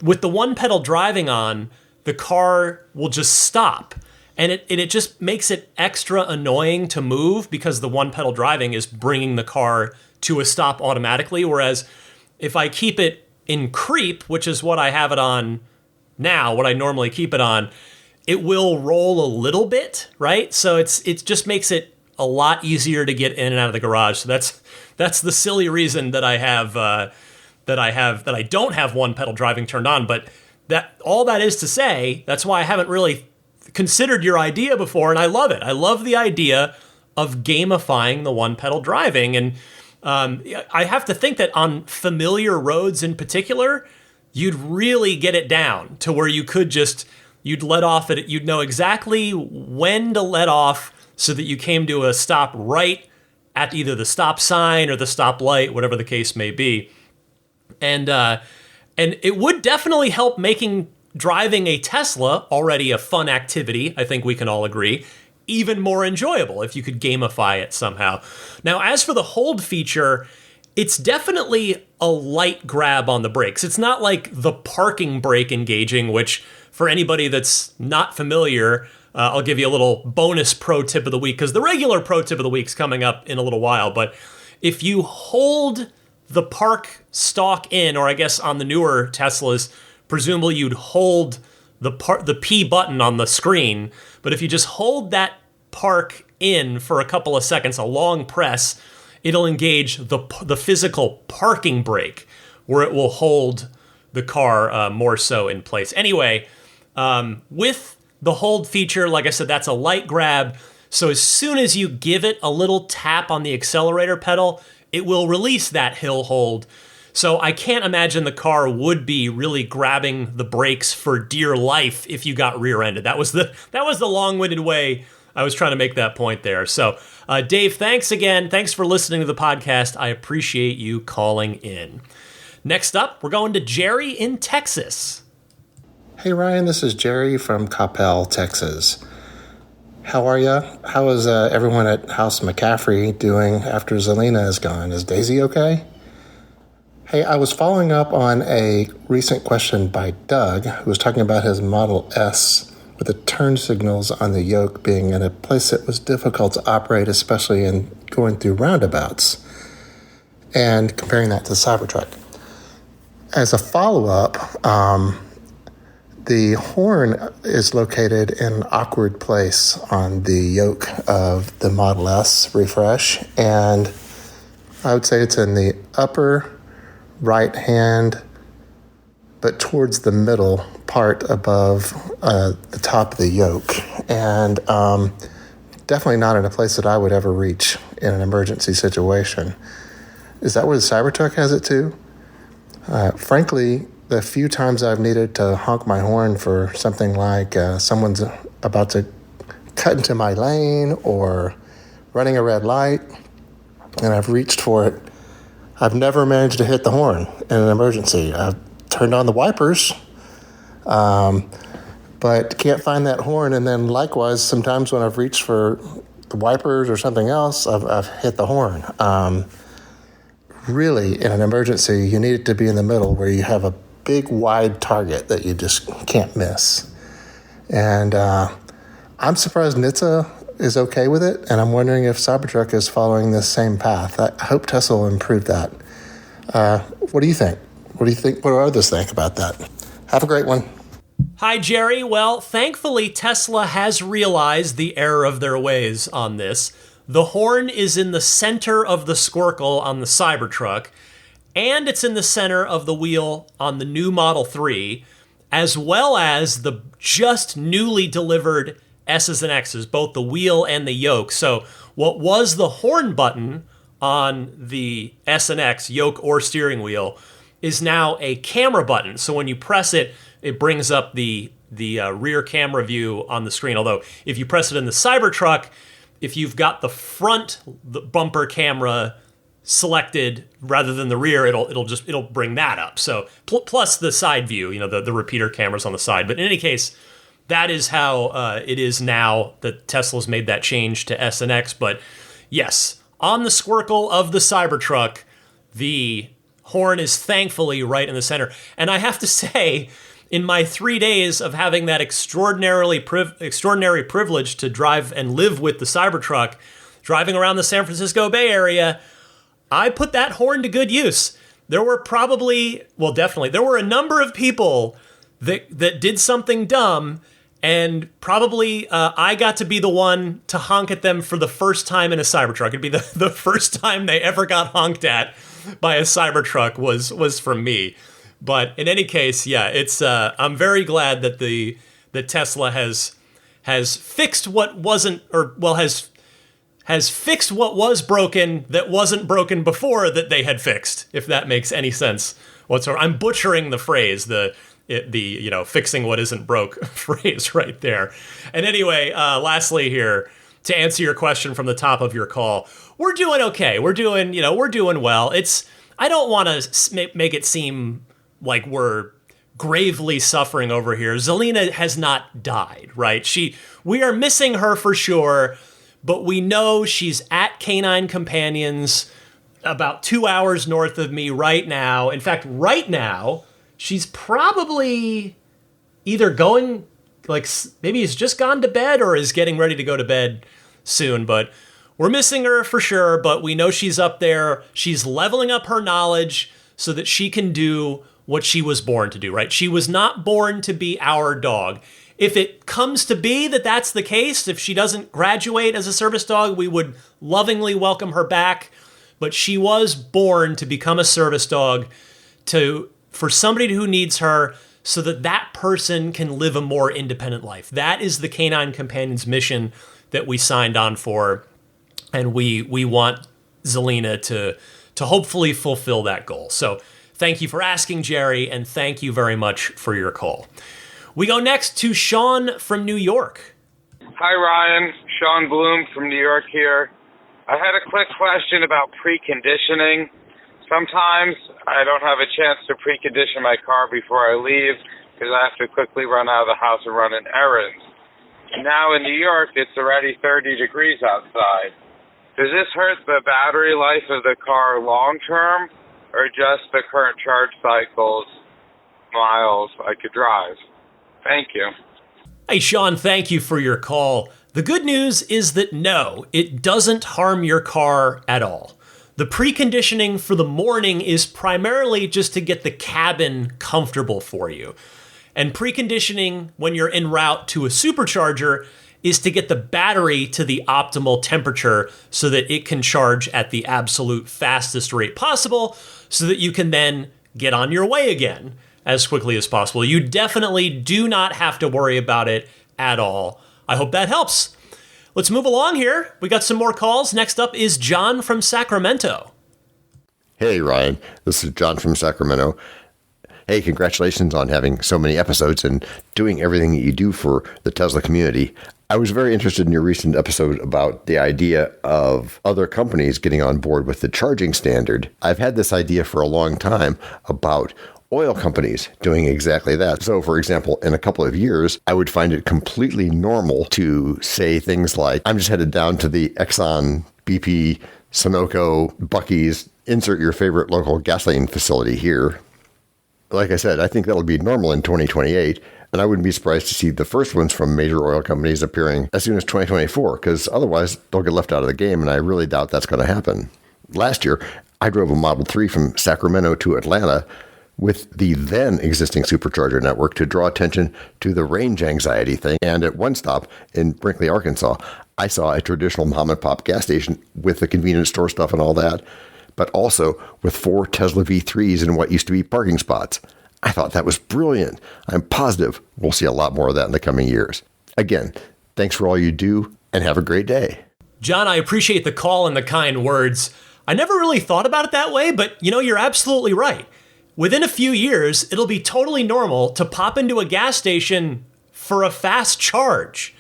with the one pedal driving on, the car will just stop. And it just makes it extra annoying to move because the one pedal driving is bringing the car to a stop automatically. Whereas if I keep it in creep, which is what I have it on now, what I normally keep it on, it will roll a little bit, right? So it just makes it a lot easier to get in and out of the garage. So that's the silly reason that I don't have one pedal driving turned on. But that all that is to say, that's why I haven't really considered your idea before, and I love it. I love the idea of gamifying the one pedal driving, and I have to think that on familiar roads in particular, you'd really get it down to where you could you'd let off at it. You'd know exactly when to let off so that you came to a stop right at either the stop sign or the stop light, whatever the case may be. And it would definitely help making driving a Tesla, already a fun activity, I think we can all agree, even more enjoyable if you could gamify it somehow. Now, as for the hold feature, it's definitely a light grab on the brakes. It's not like the parking brake engaging, which for anybody that's not familiar, I'll give you a little bonus pro tip of the week, because the regular pro tip of the week is coming up in a little while. But if you hold the park stalk in, or I guess on the newer Teslas, presumably you'd hold the P button on the screen. But if you just hold that park in for a couple of seconds, a long press, it'll engage the physical parking brake, where it will hold the car more so in place. Anyway, with the hold feature, like I said, that's a light grab. So as soon as you give it a little tap on the accelerator pedal, it will release that hill hold. So I can't imagine the car would be really grabbing the brakes for dear life if you got rear-ended. That was the long-winded way I was trying to make that point there. So Dave, thanks again. Thanks for listening to the podcast. I appreciate you calling in. Next up, we're going to Jerry in Texas. Hey Ryan, this is Jerry from Coppell, Texas. How are you? How is everyone at House McCaffrey doing after Zelina is gone? Is Daisy okay? Hey, I was following up on a recent question by Doug, who was talking about his Model S with the turn signals on the yoke being in a place that was difficult to operate, especially in going through roundabouts, and comparing that to the Cybertruck. As a follow-up, the horn is located in an awkward place on the yoke of the Model S refresh, and I would say it's in the upper right hand, but towards the middle part above the top of the yoke, and definitely not in a place that I would ever reach in an emergency situation. Is that where the Cybertruck has it too? Frankly, the few times I've needed to honk my horn for something like someone's about to cut into my lane or running a red light, and I've reached for it, I've never managed to hit the horn in an emergency. I've turned on the wipers, but can't find that horn. And then likewise, sometimes when I've reached for the wipers or something else, I've hit the horn. Really, in an emergency, you need it to be in the middle where you have a big, wide target that you just can't miss. And I'm surprised NHTSA is okay with it, and I'm wondering if Cybertruck is following this same path. I hope Tesla will improve that. What do you think? What do others think about that? Have a great one. Hi, Jerry. Well, thankfully, Tesla has realized the error of their ways on this. The horn is in the center of the squircle on the Cybertruck, and it's in the center of the wheel on the new Model 3, as well as the just newly delivered S's and X's, both the wheel and the yoke. So what was the horn button on the S and X, yoke or steering wheel, is now a camera button. So when you press it, it brings up the rear camera view on the screen. Although if you press it in the Cybertruck, if you've got the front bumper camera selected rather than the rear, it'll bring that up. So plus the side view, the repeater cameras on the side. But in any case, that is how it is now that Tesla's made that change to S and X. But yes, on the squircle of the Cybertruck, the horn is thankfully right in the center. And I have to say, in my 3 days of having that extraordinary privilege to drive and live with the Cybertruck, driving around the San Francisco Bay Area, I put that horn to good use. There were there were a number of people that did something dumb, and probably I got to be the one to honk at them for the first time in a Cybertruck. It'd be the first time they ever got honked at by a Cybertruck was from me. But in any case, yeah, it's I'm very glad that Tesla has fixed what wasn't, or well, has has fixed what was broken that wasn't broken before that they had fixed, if that makes any sense whatsoever. I'm butchering the phrase, the fixing what isn't broke phrase right there. And anyway, lastly here, to answer your question from the top of your call, we're doing okay. We're doing well. I don't want to make it seem like we're gravely suffering over here. Zelina has not died, right? We are missing her for sure, but we know she's at Canine Companions about 2 hours north of me right now. In fact, right now, she's probably either going, maybe he's just gone to bed or is getting ready to go to bed soon, but we're missing her for sure, but we know she's up there. She's leveling up her knowledge so that she can do what she was born to do, right? She was not born to be our dog. If it comes to be that that's the case, if she doesn't graduate as a service dog, we would lovingly welcome her back. But she was born to become a service dog for somebody who needs her so that that person can live a more independent life. That is the Canine Companions mission that we signed on for. And we want Zelina to hopefully fulfill that goal. So thank you for asking, Jerry, and thank you very much for your call. We go next to Sean from New York. Hi, Ryan. Sean Bloom from New York here. I had a quick question about preconditioning. Sometimes I don't have a chance to precondition my car before I leave because I have to quickly run out of the house and run an errand. Now in New York, it's already 30 degrees outside. Does this hurt the battery life of the car long term or just the current charge cycles, miles I could drive? Thank you. Hey, Sean, thank you for your call. The good news is that no, it doesn't harm your car at all. The preconditioning for the morning is primarily just to get the cabin comfortable for you. And preconditioning when you're en route to a supercharger is to get the battery to the optimal temperature so that it can charge at the absolute fastest rate possible so that you can then get on your way again as quickly as possible. You definitely do not have to worry about it at all. I hope that helps. Let's move along here. We got some more calls. Next up is John from Sacramento. Hey, Ryan. This is John from Sacramento. Hey, congratulations on having so many episodes and doing everything that you do for the Tesla community. I was very interested in your recent episode about the idea of other companies getting on board with the charging standard. I've had this idea for a long time about oil companies doing exactly that. So, for example, in a couple of years, I would find it completely normal to say things like, I'm just headed down to the Exxon, BP, Sunoco, Buc-ee's, insert your favorite local gasoline facility here. Like I said, I think that'll be normal in 2028, and I wouldn't be surprised to see the first ones from major oil companies appearing as soon as 2024, because otherwise they'll get left out of the game, and I really doubt that's going to happen. Last year, I drove a Model 3 from Sacramento to Atlanta with the then existing supercharger network to draw attention to the range anxiety thing. And at one stop in Brinkley, Arkansas, I saw a traditional mom and pop gas station with the convenience store stuff and all that, but also with 4 Tesla V3s in what used to be parking spots. I thought that was brilliant. I'm positive we'll see a lot more of that in the coming years. Again, thanks for all you do and have a great day. John, I appreciate the call and the kind words. I never really thought about it that way, but you're absolutely right. Within a few years, it'll be totally normal to pop into a gas station for a fast charge.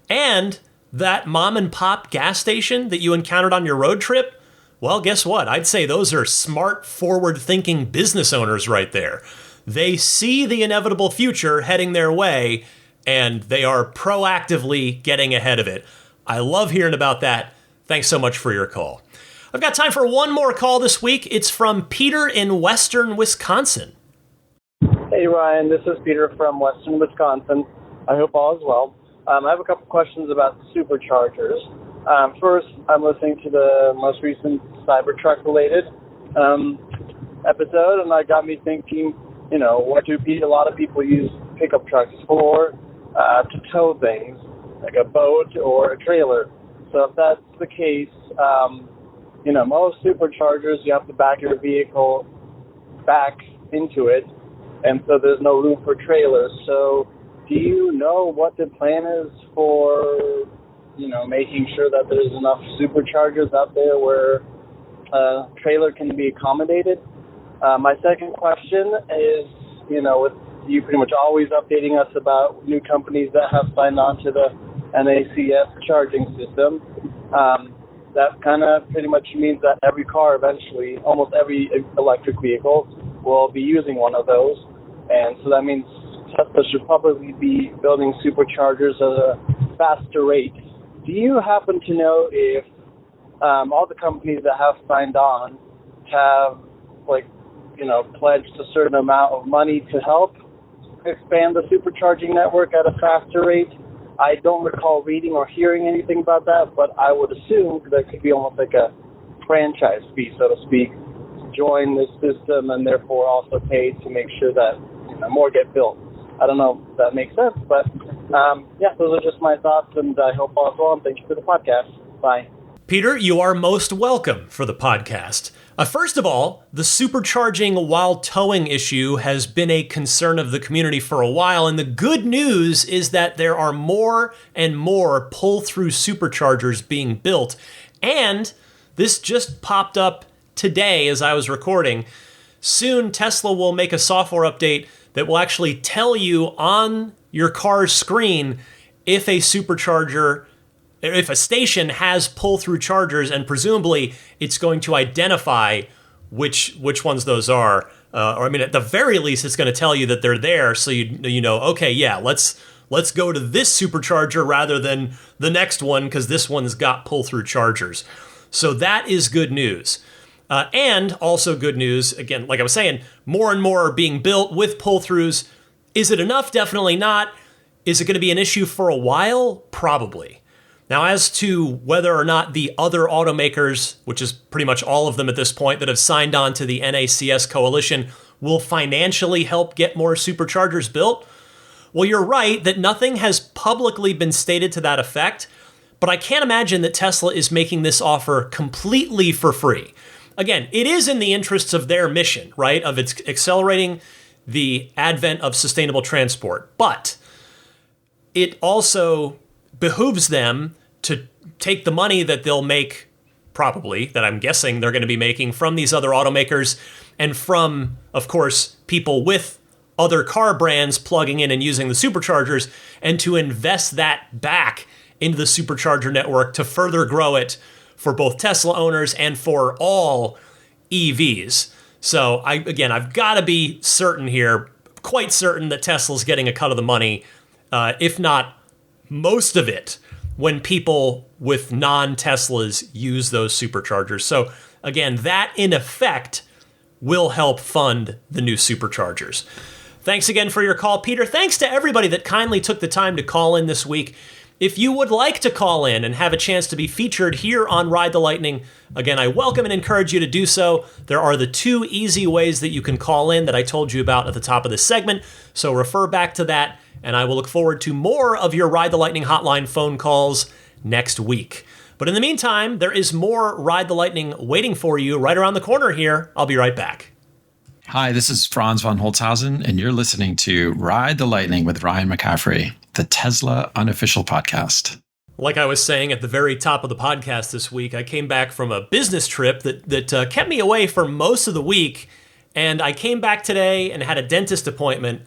And that mom and pop gas station that you encountered on your road trip, well, guess what? I'd say those are smart, forward-thinking business owners right there. They see the inevitable future heading their way, and they are proactively getting ahead of it. I love hearing about that. Thanks so much for your call. I've got time for one more call this week. It's from Peter in Western Wisconsin. Hey, Ryan. This is Peter from Western Wisconsin. I hope all is well. I have a couple questions about superchargers. First, I'm listening to the most recent Cybertruck related episode, and that got me thinking, what do a lot of people use pickup trucks for? To tow things, like a boat or a trailer. So if that's the case, most superchargers, you have to back your vehicle back into it, and so there's no room for trailers. So do you know what the plan is for making sure that there's enough superchargers out there where a trailer can be accommodated. My second question is, with you pretty much always updating us about new companies that have signed on to the NACS charging system, that kind of pretty much means that every car eventually, almost every electric vehicle, will be using one of those. And so that means Tesla should probably be building superchargers at a faster rate. Do you happen to know if all the companies that have signed on have, pledged a certain amount of money to help expand the supercharging network at a faster rate? I don't recall reading or hearing anything about that, but I would assume that could be almost like a franchise fee, so to speak, to join this system and therefore also pay to make sure that more get built. I don't know if that makes sense, but those are just my thoughts, and I hope all is well, and thank you for the podcast. Bye. Peter, you are most welcome for the podcast. First of all, the supercharging while towing issue has been a concern of the community for a while, and the good news is that there are more and more pull-through superchargers being built, and this just popped up today as I was recording. Soon, Tesla will make a software update that will actually tell you on your car's screen if a supercharger, if a station has pull-through chargers, and presumably it's going to identify which ones those are. At the very least, it's going to tell you that they're there, so you know, okay, yeah, let's go to this supercharger rather than the next one because this one's got pull-through chargers. So that is good news. And also good news, again, like I was saying, more and more are being built with pull-throughs. Is it enough? Definitely not. Is it going to be an issue for a while? Probably. Now, as to whether or not the other automakers, which is pretty much all of them at this point that have signed on to the NACS coalition, will financially help get more superchargers built, well, you're right that nothing has publicly been stated to that effect, but I can't imagine that Tesla is making this offer completely for free. Again, it is in the interests of their mission, right, of its accelerating the advent of sustainable transport, but it also behooves them to take the money that they'll make, probably, that I'm guessing they're going to be making from these other automakers and from, of course, people with other car brands plugging in and using the superchargers, and to invest that back into the supercharger network to further grow it for both Tesla owners and for all EVs. So I've got to be certain here, quite certain that Tesla's getting a cut of the money, if not most of it, when people with non-Teslas use those superchargers. So again, that in effect will help fund the new superchargers. Thanks again for your call, Peter. Thanks to everybody that kindly took the time to call in this week. If you would like to call in and have a chance to be featured here on Ride the Lightning, again, I welcome and encourage you to do so. There are the two easy ways that you can call in that I told you about at the top of this segment, so refer back to that, and I will look forward to more of your Ride the Lightning hotline phone calls next week. But in the meantime, there is more Ride the Lightning waiting for you right around the corner here. I'll be right back. Hi, this is Franz von Holzhausen, and you're listening to Ride the Lightning with Ryan McCaffrey, the Tesla unofficial podcast. Like I was saying at the very top of the podcast this week, I came back from a business trip that kept me away for most of the week, and I came back today and had a dentist appointment,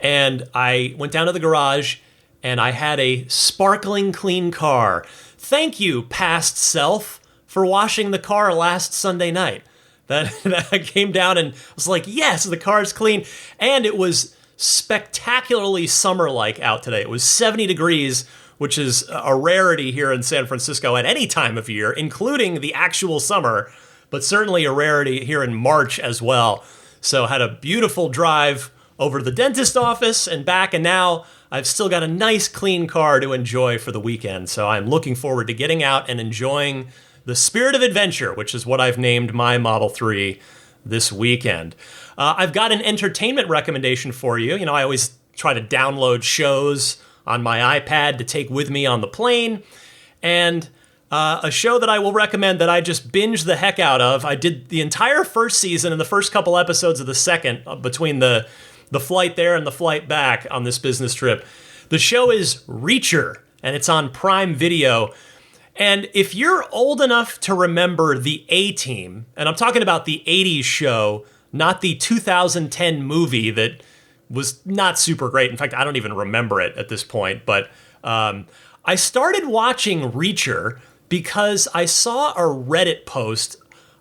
and I went down to the garage, and I had a sparkling clean car. Thank you, past self, for washing the car last Sunday night. That I came down and was like, yes, the car's clean. And it was spectacularly summer-like out today. It was 70 degrees, which is a rarity here in San Francisco at any time of year, including the actual summer, but certainly a rarity here in March as well. So had a beautiful drive over to the dentist office and back, and now I've still got a nice clean car to enjoy for the weekend. So I'm looking forward to getting out and enjoying the spirit of adventure, which is what I've named my Model 3 this weekend. I've got an entertainment recommendation for you. You know, I always try to download shows on my iPad to take with me on the plane. And a show that I will recommend that I just binged the heck out of. I did the entire first season and the first couple episodes of the second between the flight there and the flight back on this business trip. The show is Reacher. and it's on Prime Video. And if you're old enough to remember the A-Team, and I'm talking about the 80s show, not the 2010 movie that was not super great. In fact, I don't even remember it at this point. But I started watching Reacher because I saw a Reddit post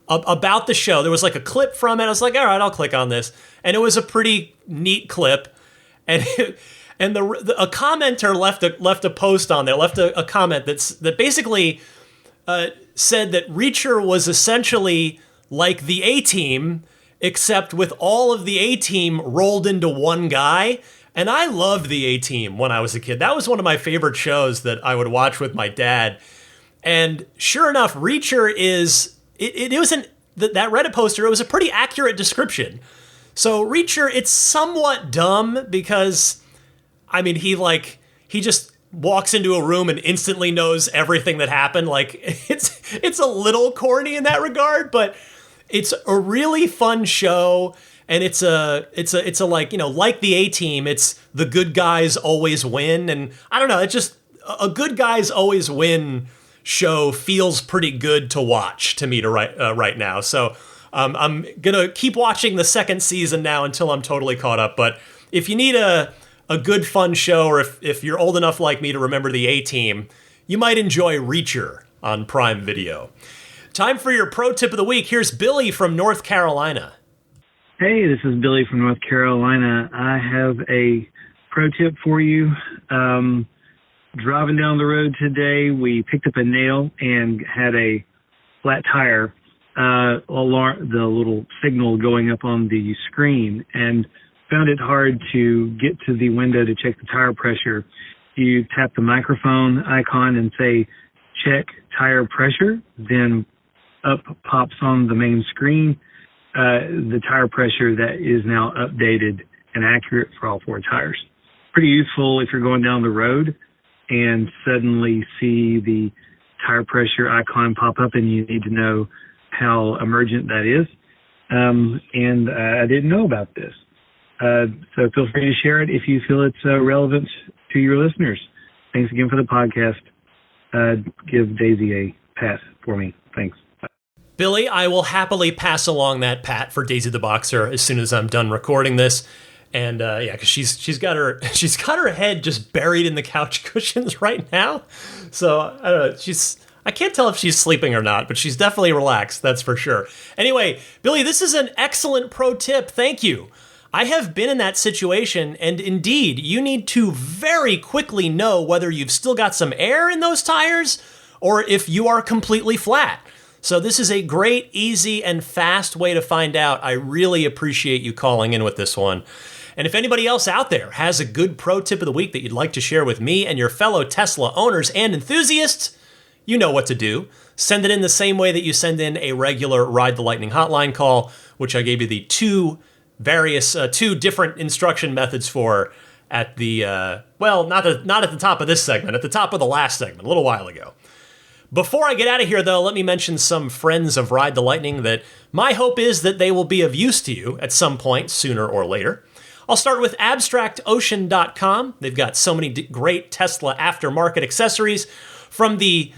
about the show. There was like a clip from it. I was like, all right, I'll click on this. And it was a pretty neat clip. And a commenter left a post on there, left a comment that basically said that Reacher was essentially like the A-Team, except with all of the A-Team rolled into one guy. And I loved the A-Team when I was a kid. That was one of my favorite shows that I would watch with my dad. And sure enough, Reacher that Reddit poster, it was a pretty accurate description. So Reacher, it's somewhat dumb because, I mean, he just walks into a room and instantly knows everything that happened. Like, it's a little corny in that regard, but it's a really fun show, and it's a like, you know, like the A-Team, it's the good guys always win, and I don't know, it's just a good guys always win show feels pretty good to watch to me right now. So I'm gonna keep watching the second season now until I'm totally caught up. But if you need a good fun show, or if you're old enough like me to remember the A-Team, you might enjoy Reacher on Prime Video. Time for your pro tip of the week. Here's Billy from North Carolina. Hey, this is Billy from North Carolina. I have a pro tip for you. Driving down the road today, we picked up a nail and had a flat tire, the little signal going up on the screen, and found it hard to get to the window to check the tire pressure. You tap the microphone icon and say, check tire pressure, then up pops on the main screen the tire pressure that is now updated and accurate for all four tires. Pretty useful if you're going down the road and suddenly see the tire pressure icon pop up and you need to know how emergent that is. And I didn't know about this. So feel free to share it if you feel it's relevant to your listeners. Thanks again for the podcast. Give Daisy a pass for me. Thanks. Billy, I will happily pass along that pat for Daisy the Boxer as soon as I'm done recording this. And yeah, because she's got her head just buried in the couch cushions right now. So I don't know. I can't tell if she's sleeping or not, but she's definitely relaxed. That's for sure. Anyway, Billy, this is an excellent pro tip. Thank you. I have been in that situation, and indeed, you need to very quickly know whether you've still got some air in those tires or if you are completely flat. So this is a great, easy, and fast way to find out. I really appreciate you calling in with this one. And if anybody else out there has a good pro tip of the week that you'd like to share with me and your fellow Tesla owners and enthusiasts, you know what to do. Send it in the same way that you send in a regular Ride the Lightning hotline call, which I gave you the two different instruction methods for at the, not at the top of this segment, at the top of the last segment, a little while ago. Before I get out of here, though, let me mention some friends of Ride the Lightning that my hope is that they will be of use to you at some point, sooner or later. I'll start with abstractocean.com. They've got so many great Tesla aftermarket accessories, from the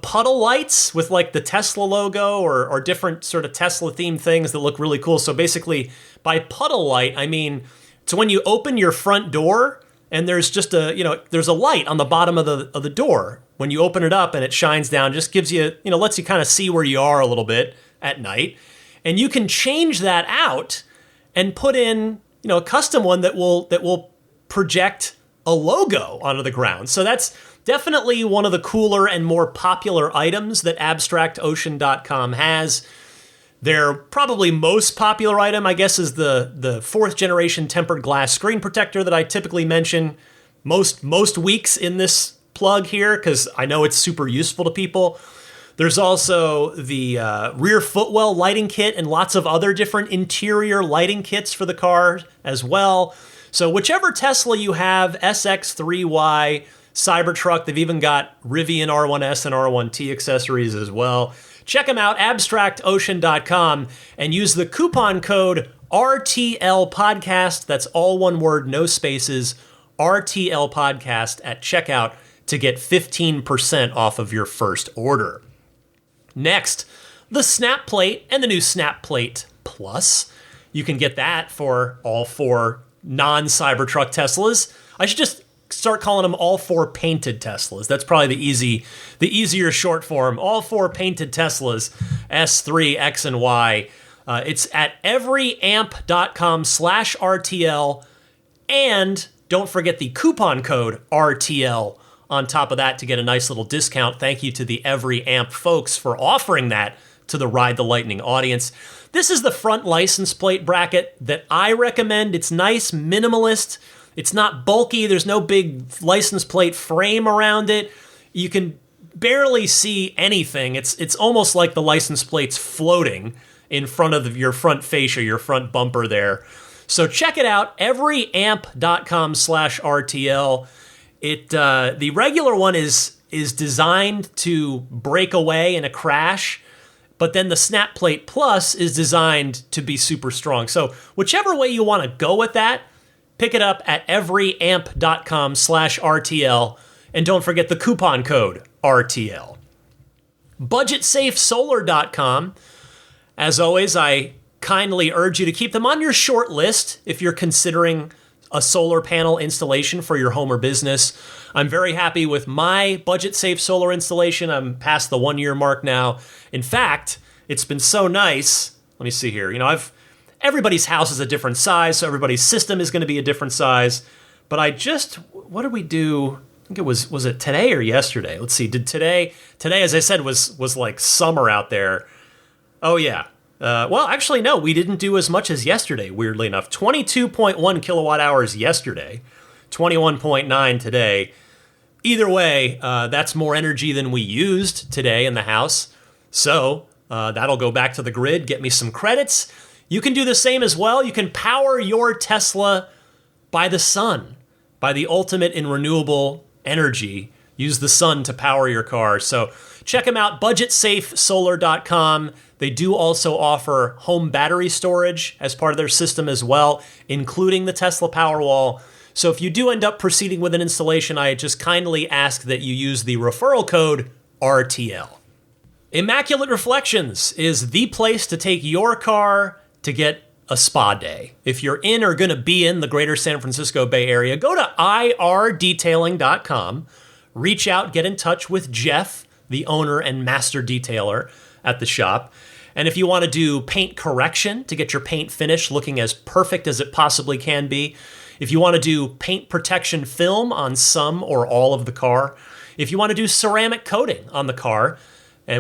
puddle lights with like the Tesla logo or different sort of Tesla themed things that look really cool. So basically, by puddle light, I mean, it's when you open your front door and there's just there's a light on the bottom of the door. When you open it up and it shines down, just gives you, lets you kind of see where you are a little bit at night. And you can change that out and put in, a custom one that will project a logo onto the ground. So that's definitely one of the cooler and more popular items that abstractocean.com has. Their probably most popular item, I guess, is the fourth generation tempered glass screen protector that I typically mention most weeks in this plug here, because I know it's super useful to people. There's also the rear footwell lighting kit and lots of other different interior lighting kits for the car as well. So whichever Tesla you have, SX3Y, Cybertruck, they've even got Rivian R1S and R1T accessories as well. Check them out, abstractocean.com, and use the coupon code RTL Podcast. That's all one word, no spaces, RTL Podcast at checkout to get 15% off of your first order. Next, the Snap Plate and the new Snap Plate Plus. You can get that for all 4 non-Cybertruck Teslas. I should just start calling them all 4 painted Teslas. That's probably the easier short form. All 4 painted Teslas, S3, X, and Y. It's at everyamp.com/RTL. And don't forget the coupon code RTL on top of that to get a nice little discount. Thank you to the Every Amp folks for offering that to the Ride the Lightning audience. This is the front license plate bracket that I recommend. It's nice, minimalist. It's not bulky. There's no big license plate frame around it. You can barely see anything. It's almost like the license plate's floating in front of your front fascia, your front bumper there. So check it out, everyamp.com/RTL. The regular one is designed to break away in a crash, but then the Snap Plate Plus is designed to be super strong. So whichever way you want to go with that, pick it up at everyamp.com/RTL, and don't forget the coupon code RTL. BudgetSafeSolar.com. As always, I kindly urge you to keep them on your short list if you're considering a solar panel installation for your home or business. I'm very happy with my Budget Safe solar installation. I'm past the 1-year mark now. In fact, it's been so nice. Let me see here. Everybody's house is a different size, so everybody's system is going to be a different size. But what did we do? I think it was it today or yesterday? Let's see. Did today, as I said, was like summer out there. Oh, yeah. Well, actually, no, we didn't do as much as yesterday, weirdly enough. 22.1 kilowatt hours yesterday, 21.9 today. Either way, that's more energy than we used today in the house. So that'll go back to the grid, get me some credits. You can do the same as well. You can power your Tesla by the sun, by the ultimate in renewable energy. Use the sun to power your car. So check them out, BudgetSafeSolar.com. They do also offer home battery storage as part of their system as well, including the Tesla Powerwall. So if you do end up proceeding with an installation, I just kindly ask that you use the referral code RTL. Immaculate Reflections is the place to take your car to get a spa day. If you're in or going to be in the greater San Francisco Bay Area, go to irdetailing.com, reach out, get in touch with Jeff, the owner and master detailer at the shop. And if you want to do paint correction to get your paint finish looking as perfect as it possibly can be, if you want to do paint protection film on some or all of the car, if you want to do ceramic coating on the car,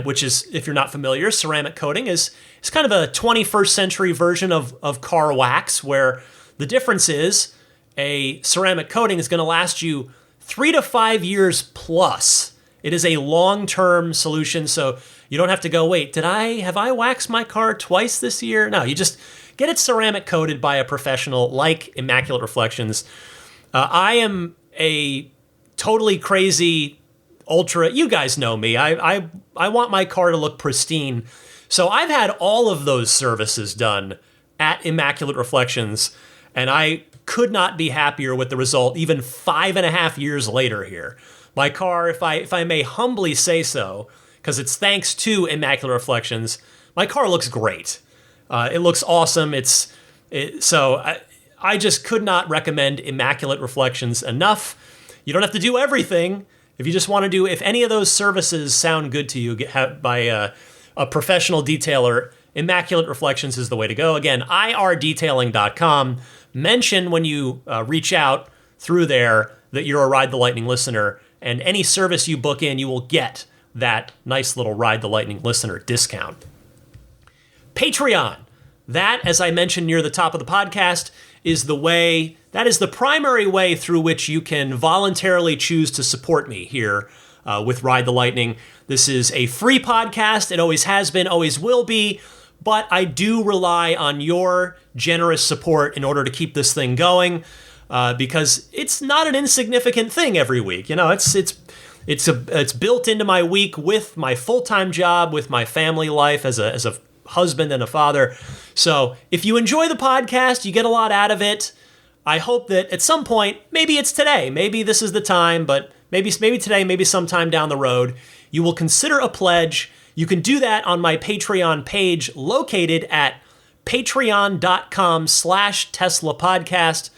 which is, if you're not familiar, ceramic coating is kind of a 21st century version of car wax, where the difference is a ceramic coating is going to last you 3 to 5 years plus. It is a long-term solution, so you don't have to go, wait, have I waxed my car twice this year? No, you just get it ceramic coated by a professional like Immaculate Reflections. I am a totally crazy ultra, you guys know me. I want my car to look pristine. So I've had all of those services done at Immaculate Reflections, and I could not be happier with the result even 5.5 years later here. My car, if I may humbly say so, because it's thanks to Immaculate Reflections, my car looks great. It looks awesome. So I just could not recommend Immaculate Reflections enough. You don't have to do everything. If you just want to do, if any of those services sound good to you by a professional detailer, Immaculate Reflections is the way to go. Again, irdetailing.com. Mention when you reach out through there that you're a Ride the Lightning listener, and any service you book in, you will get that nice little Ride the Lightning listener discount. Patreon. That, as I mentioned near the top of the podcast, is the primary way through which you can voluntarily choose to support me here with Ride the Lightning. This is a free podcast. It always has been, always will be, but I do rely on your generous support in order to keep this thing going, because it's not an insignificant thing every week. It's built into my week with my full-time job, with my family life as a husband and a father. So if you enjoy the podcast, you get a lot out of it. I hope that at some point, maybe it's today, maybe this is the time, but maybe today, maybe sometime down the road, you will consider a pledge. You can do that on my Patreon page located at patreon.com/Tesla podcast.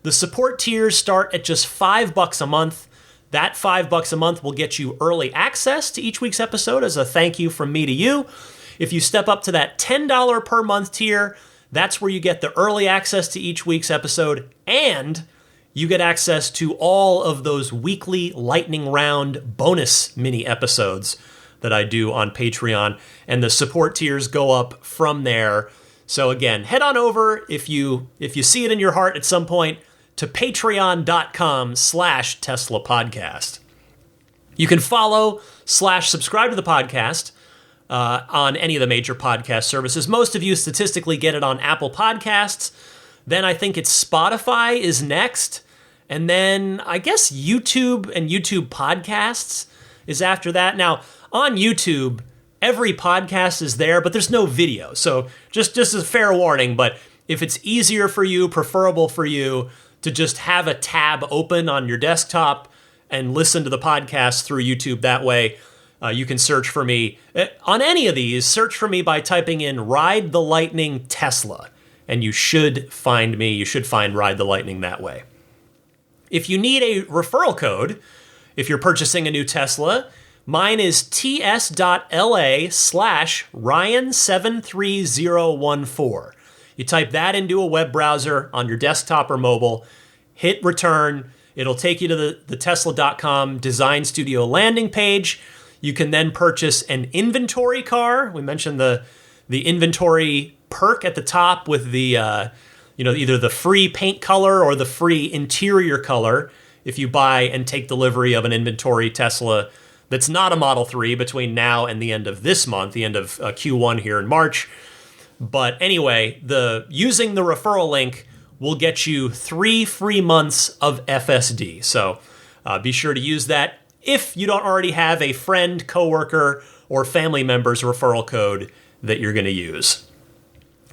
The support tiers start at just $5 a month. That $5 a month will get you early access to each week's episode as a thank you from me to you. If you step up to that $10 per month tier, that's where you get the early access to each week's episode, and you get access to all of those weekly lightning round bonus mini episodes that I do on Patreon, and the support tiers go up from there. So again, head on over if you see it in your heart at some point to patreon.com/Tesla podcast. You can follow/subscribe to the podcast on any of the major podcast services. Most of you statistically get it on Apple Podcasts. Then I think it's Spotify is next. And then I guess YouTube and YouTube Podcasts is after that. Now, on YouTube, every podcast is there, but there's no video. So just as a fair warning, but if it's easier for you, preferable for you to just have a tab open on your desktop and listen to the podcast through YouTube that way, you can search for me. On any of these, search for me by typing in Ride the Lightning Tesla, and you should find me. You should find Ride the Lightning that way. If you need a referral code, if you're purchasing a new Tesla, mine is ts.la/Ryan73014. You type that into a web browser on your desktop or mobile, hit return. It'll take you to the Tesla.com Design Studio landing page. You can then purchase an inventory car. We mentioned the inventory perk at the top with the either the free paint color or the free interior color if you buy and take delivery of an inventory Tesla that's not a Model 3 between now and the end of this month, the end of Q1 here in March. But anyway, using the referral link will get you 3 free months of FSD. So be sure to use that if you don't already have a friend, coworker, or family member's referral code that you're going to use.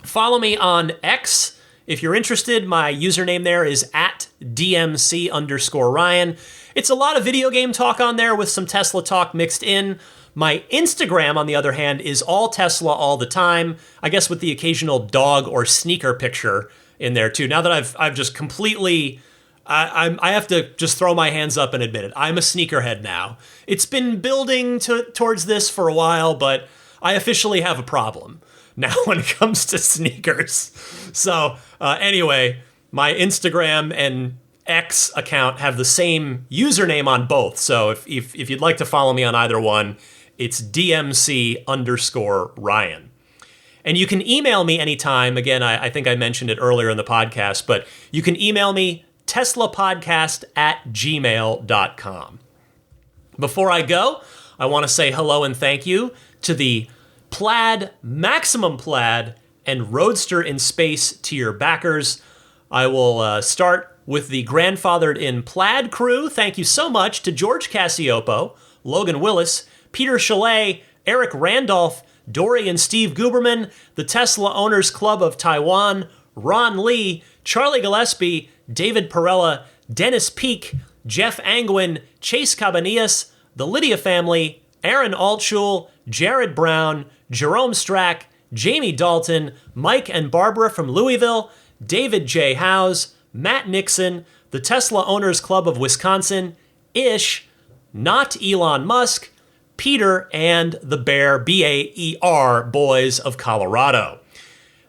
Follow me on X. If you're interested, my username there is @DMC_Ryan. It's a lot of video game talk on there with some Tesla talk mixed in. My Instagram, on the other hand, is all Tesla all the time. I guess with the occasional dog or sneaker picture in there too. Now that I've just completely, I have to just throw my hands up and admit it. I'm a sneakerhead now. It's been building towards this for a while, but I officially have a problem now when it comes to sneakers. So anyway, my Instagram and X account have the same username on both. So if you'd like to follow me on either one, it's DMC_Ryan. And you can email me anytime. Again, I think I mentioned it earlier in the podcast, but you can email me teslapodcast@gmail.com. Before I go, I want to say hello and thank you to the Plaid, Maximum Plaid, and Roadster in Space tier backers. I will start with the Grandfathered in Plaid crew. Thank you so much to George Cassiopo, Logan Willis, Peter Chalet, Eric Randolph, Dory and Steve Guberman, the Tesla Owners Club of Taiwan, Ron Lee, Charlie Gillespie, David Perella, Dennis Peak, Jeff Angwin, Chase Cabanillas, the Lydia family, Aaron Altschul, Jared Brown, Jerome Strack, Jamie Dalton, Mike and Barbara from Louisville, David J. Howes, Matt Nixon, the Tesla Owners Club of Wisconsin, Ish, Not Elon Musk, Peter, and the Bear, B-A-E-R, Boys of Colorado.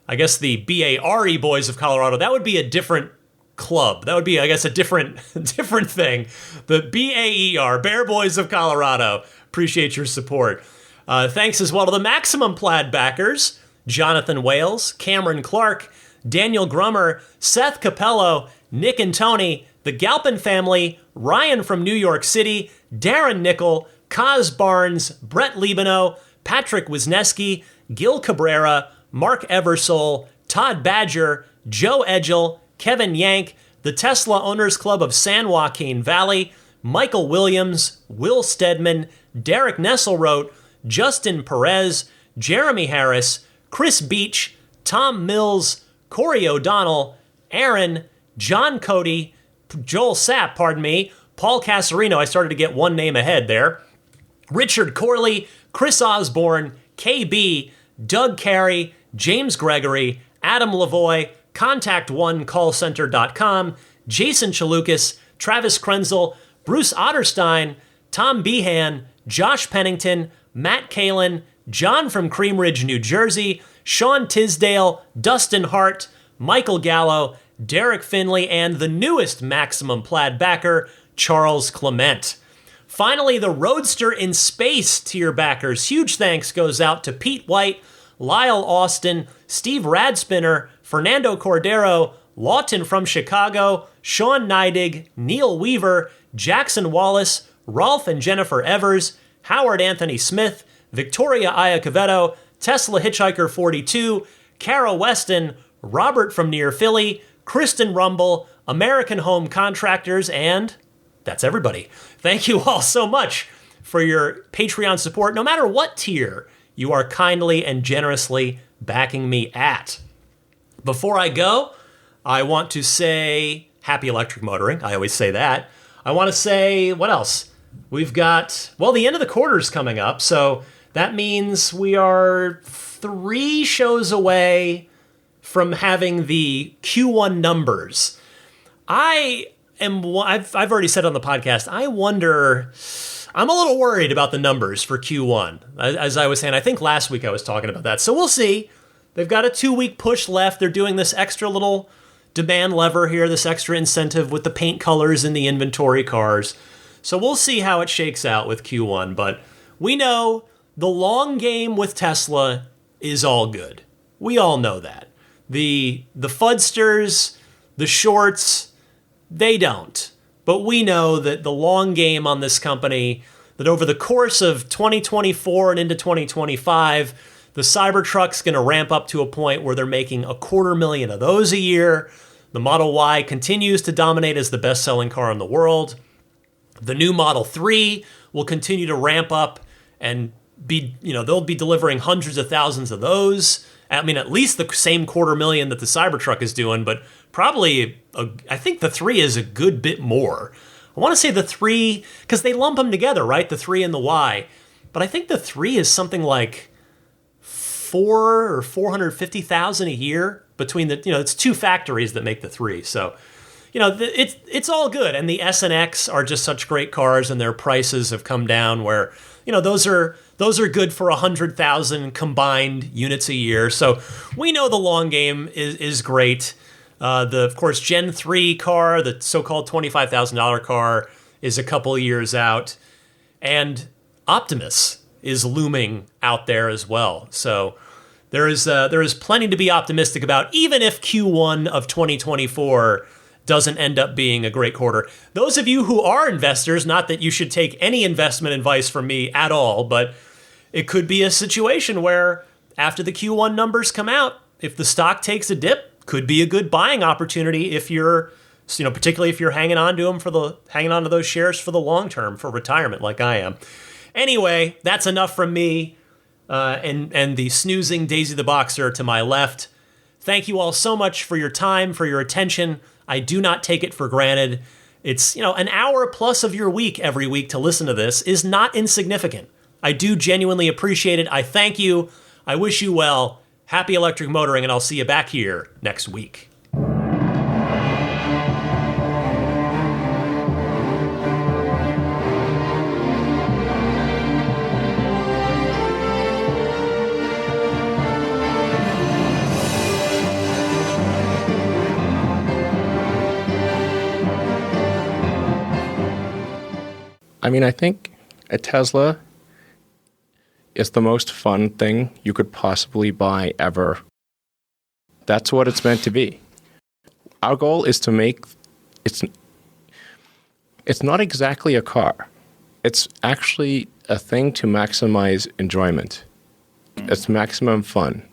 I guess the B-A-R-E Boys of Colorado, that would be a different club. That would be, I guess, a different thing. The B-A-E-R, Bear Boys of Colorado. Appreciate your support. Thanks as well to the Maximum Plaid backers, Jonathan Wales, Cameron Clark, Daniel Grummer, Seth Capello, Nick and Tony, the Galpin family, Ryan from New York City, Darren Nickel, Kaz Barnes, Brett Libano, Patrick Wisniewski, Gil Cabrera, Mark Eversole, Todd Badger, Joe Edgel, Kevin Yank, the Tesla Owners Club of San Joaquin Valley, Michael Williams, Will Stedman, Derek Nesselrote, Justin Perez, Jeremy Harris, Chris Beach, Tom Mills, Corey O'Donnell, Aaron, John Cody, Joel Sapp, Paul Casarino, I started to get one name ahead there. Richard Corley, Chris Osborne, KB, Doug Carey, James Gregory, Adam Lavoie, ContactOneCallCenter.com, Jason Chalukas, Travis Krenzel, Bruce Otterstein, Tom Behan, Josh Pennington, Matt Kalin, John from Cream Ridge, New Jersey, Sean Tisdale, Dustin Hart, Michael Gallo, Derek Finley, and the newest Maximum Plaid backer, Charles Clement. Finally, the Roadster in Space tier backers. Huge thanks goes out to Pete White, Lyle Austin, Steve Radspinner, Fernando Cordero, Lawton from Chicago, Sean Neidig, Neil Weaver, Jackson Wallace, Rolf and Jennifer Evers, Howard Anthony Smith, Victoria Iacovetto, Tesla Hitchhiker 42, Kara Weston, Robert from near Philly, Kristen Rumble, American Home Contractors, and that's everybody. Thank you all so much for your Patreon support, no matter what tier you are kindly and generously backing me at. Before I go, I want to say happy electric motoring. I always say that. I want to say, what else? We've got, well, the end of the quarter's coming up, so that means we are 3 shows away from having the Q1 numbers. I've already said on the podcast, I'm a little worried about the numbers for Q1. As I was saying, I think last week I was talking about that. So we'll see. They've got a 2-week push left. They're doing this extra little demand lever here, this extra incentive with the paint colors in the inventory cars. So we'll see how it shakes out with Q1. But we know the long game with Tesla is all good. We all know that. The fudsters, the shorts, they don't. But we know that the long game on this company, that over the course of 2024 and into 2025, the Cybertruck's going to ramp up to a point where they're making 250,000 of those a year. The Model Y continues to dominate as the best-selling car in the world. The new Model 3 will continue to ramp up and they'll be delivering hundreds of thousands of those. I mean, at least the same 250,000 that the Cybertruck is doing, but probably, I think the 3 is a good bit more. I want to say the 3, because they lump them together, right? The 3 and the Y. But I think the 3 is something like 4 or 450,000 a year between it's 2 factories that make the 3. So, it's all good. And the S and X are just such great cars, and their prices have come down where, those are good for 100,000 combined units a year. So we know the long game is great. Of course, Gen 3 car, the so-called $25,000 car, is a couple years out. And Optimus is looming out there as well. So there is plenty to be optimistic about, even if Q1 of 2024 doesn't end up being a great quarter. Those of you who are investors, not that you should take any investment advice from me at all, but it could be a situation where after the Q1 numbers come out, if the stock takes a dip, could be a good buying opportunity if you're, particularly if you're hanging on to those shares for the long term, for retirement like I am. Anyway, that's enough from me and the snoozing Daisy the Boxer to my left. Thank you all so much for your time, for your attention. I do not take it for granted. It's, an hour plus of your week every week to listen to this is not insignificant. I do genuinely appreciate it. I thank you. I wish you well. Happy electric motoring, and I'll see you back here next week. I think a Tesla is the most fun thing you could possibly buy ever. That's what it's meant to be. Our goal is to make it's not exactly a car. It's actually a thing to maximize enjoyment. It's maximum fun.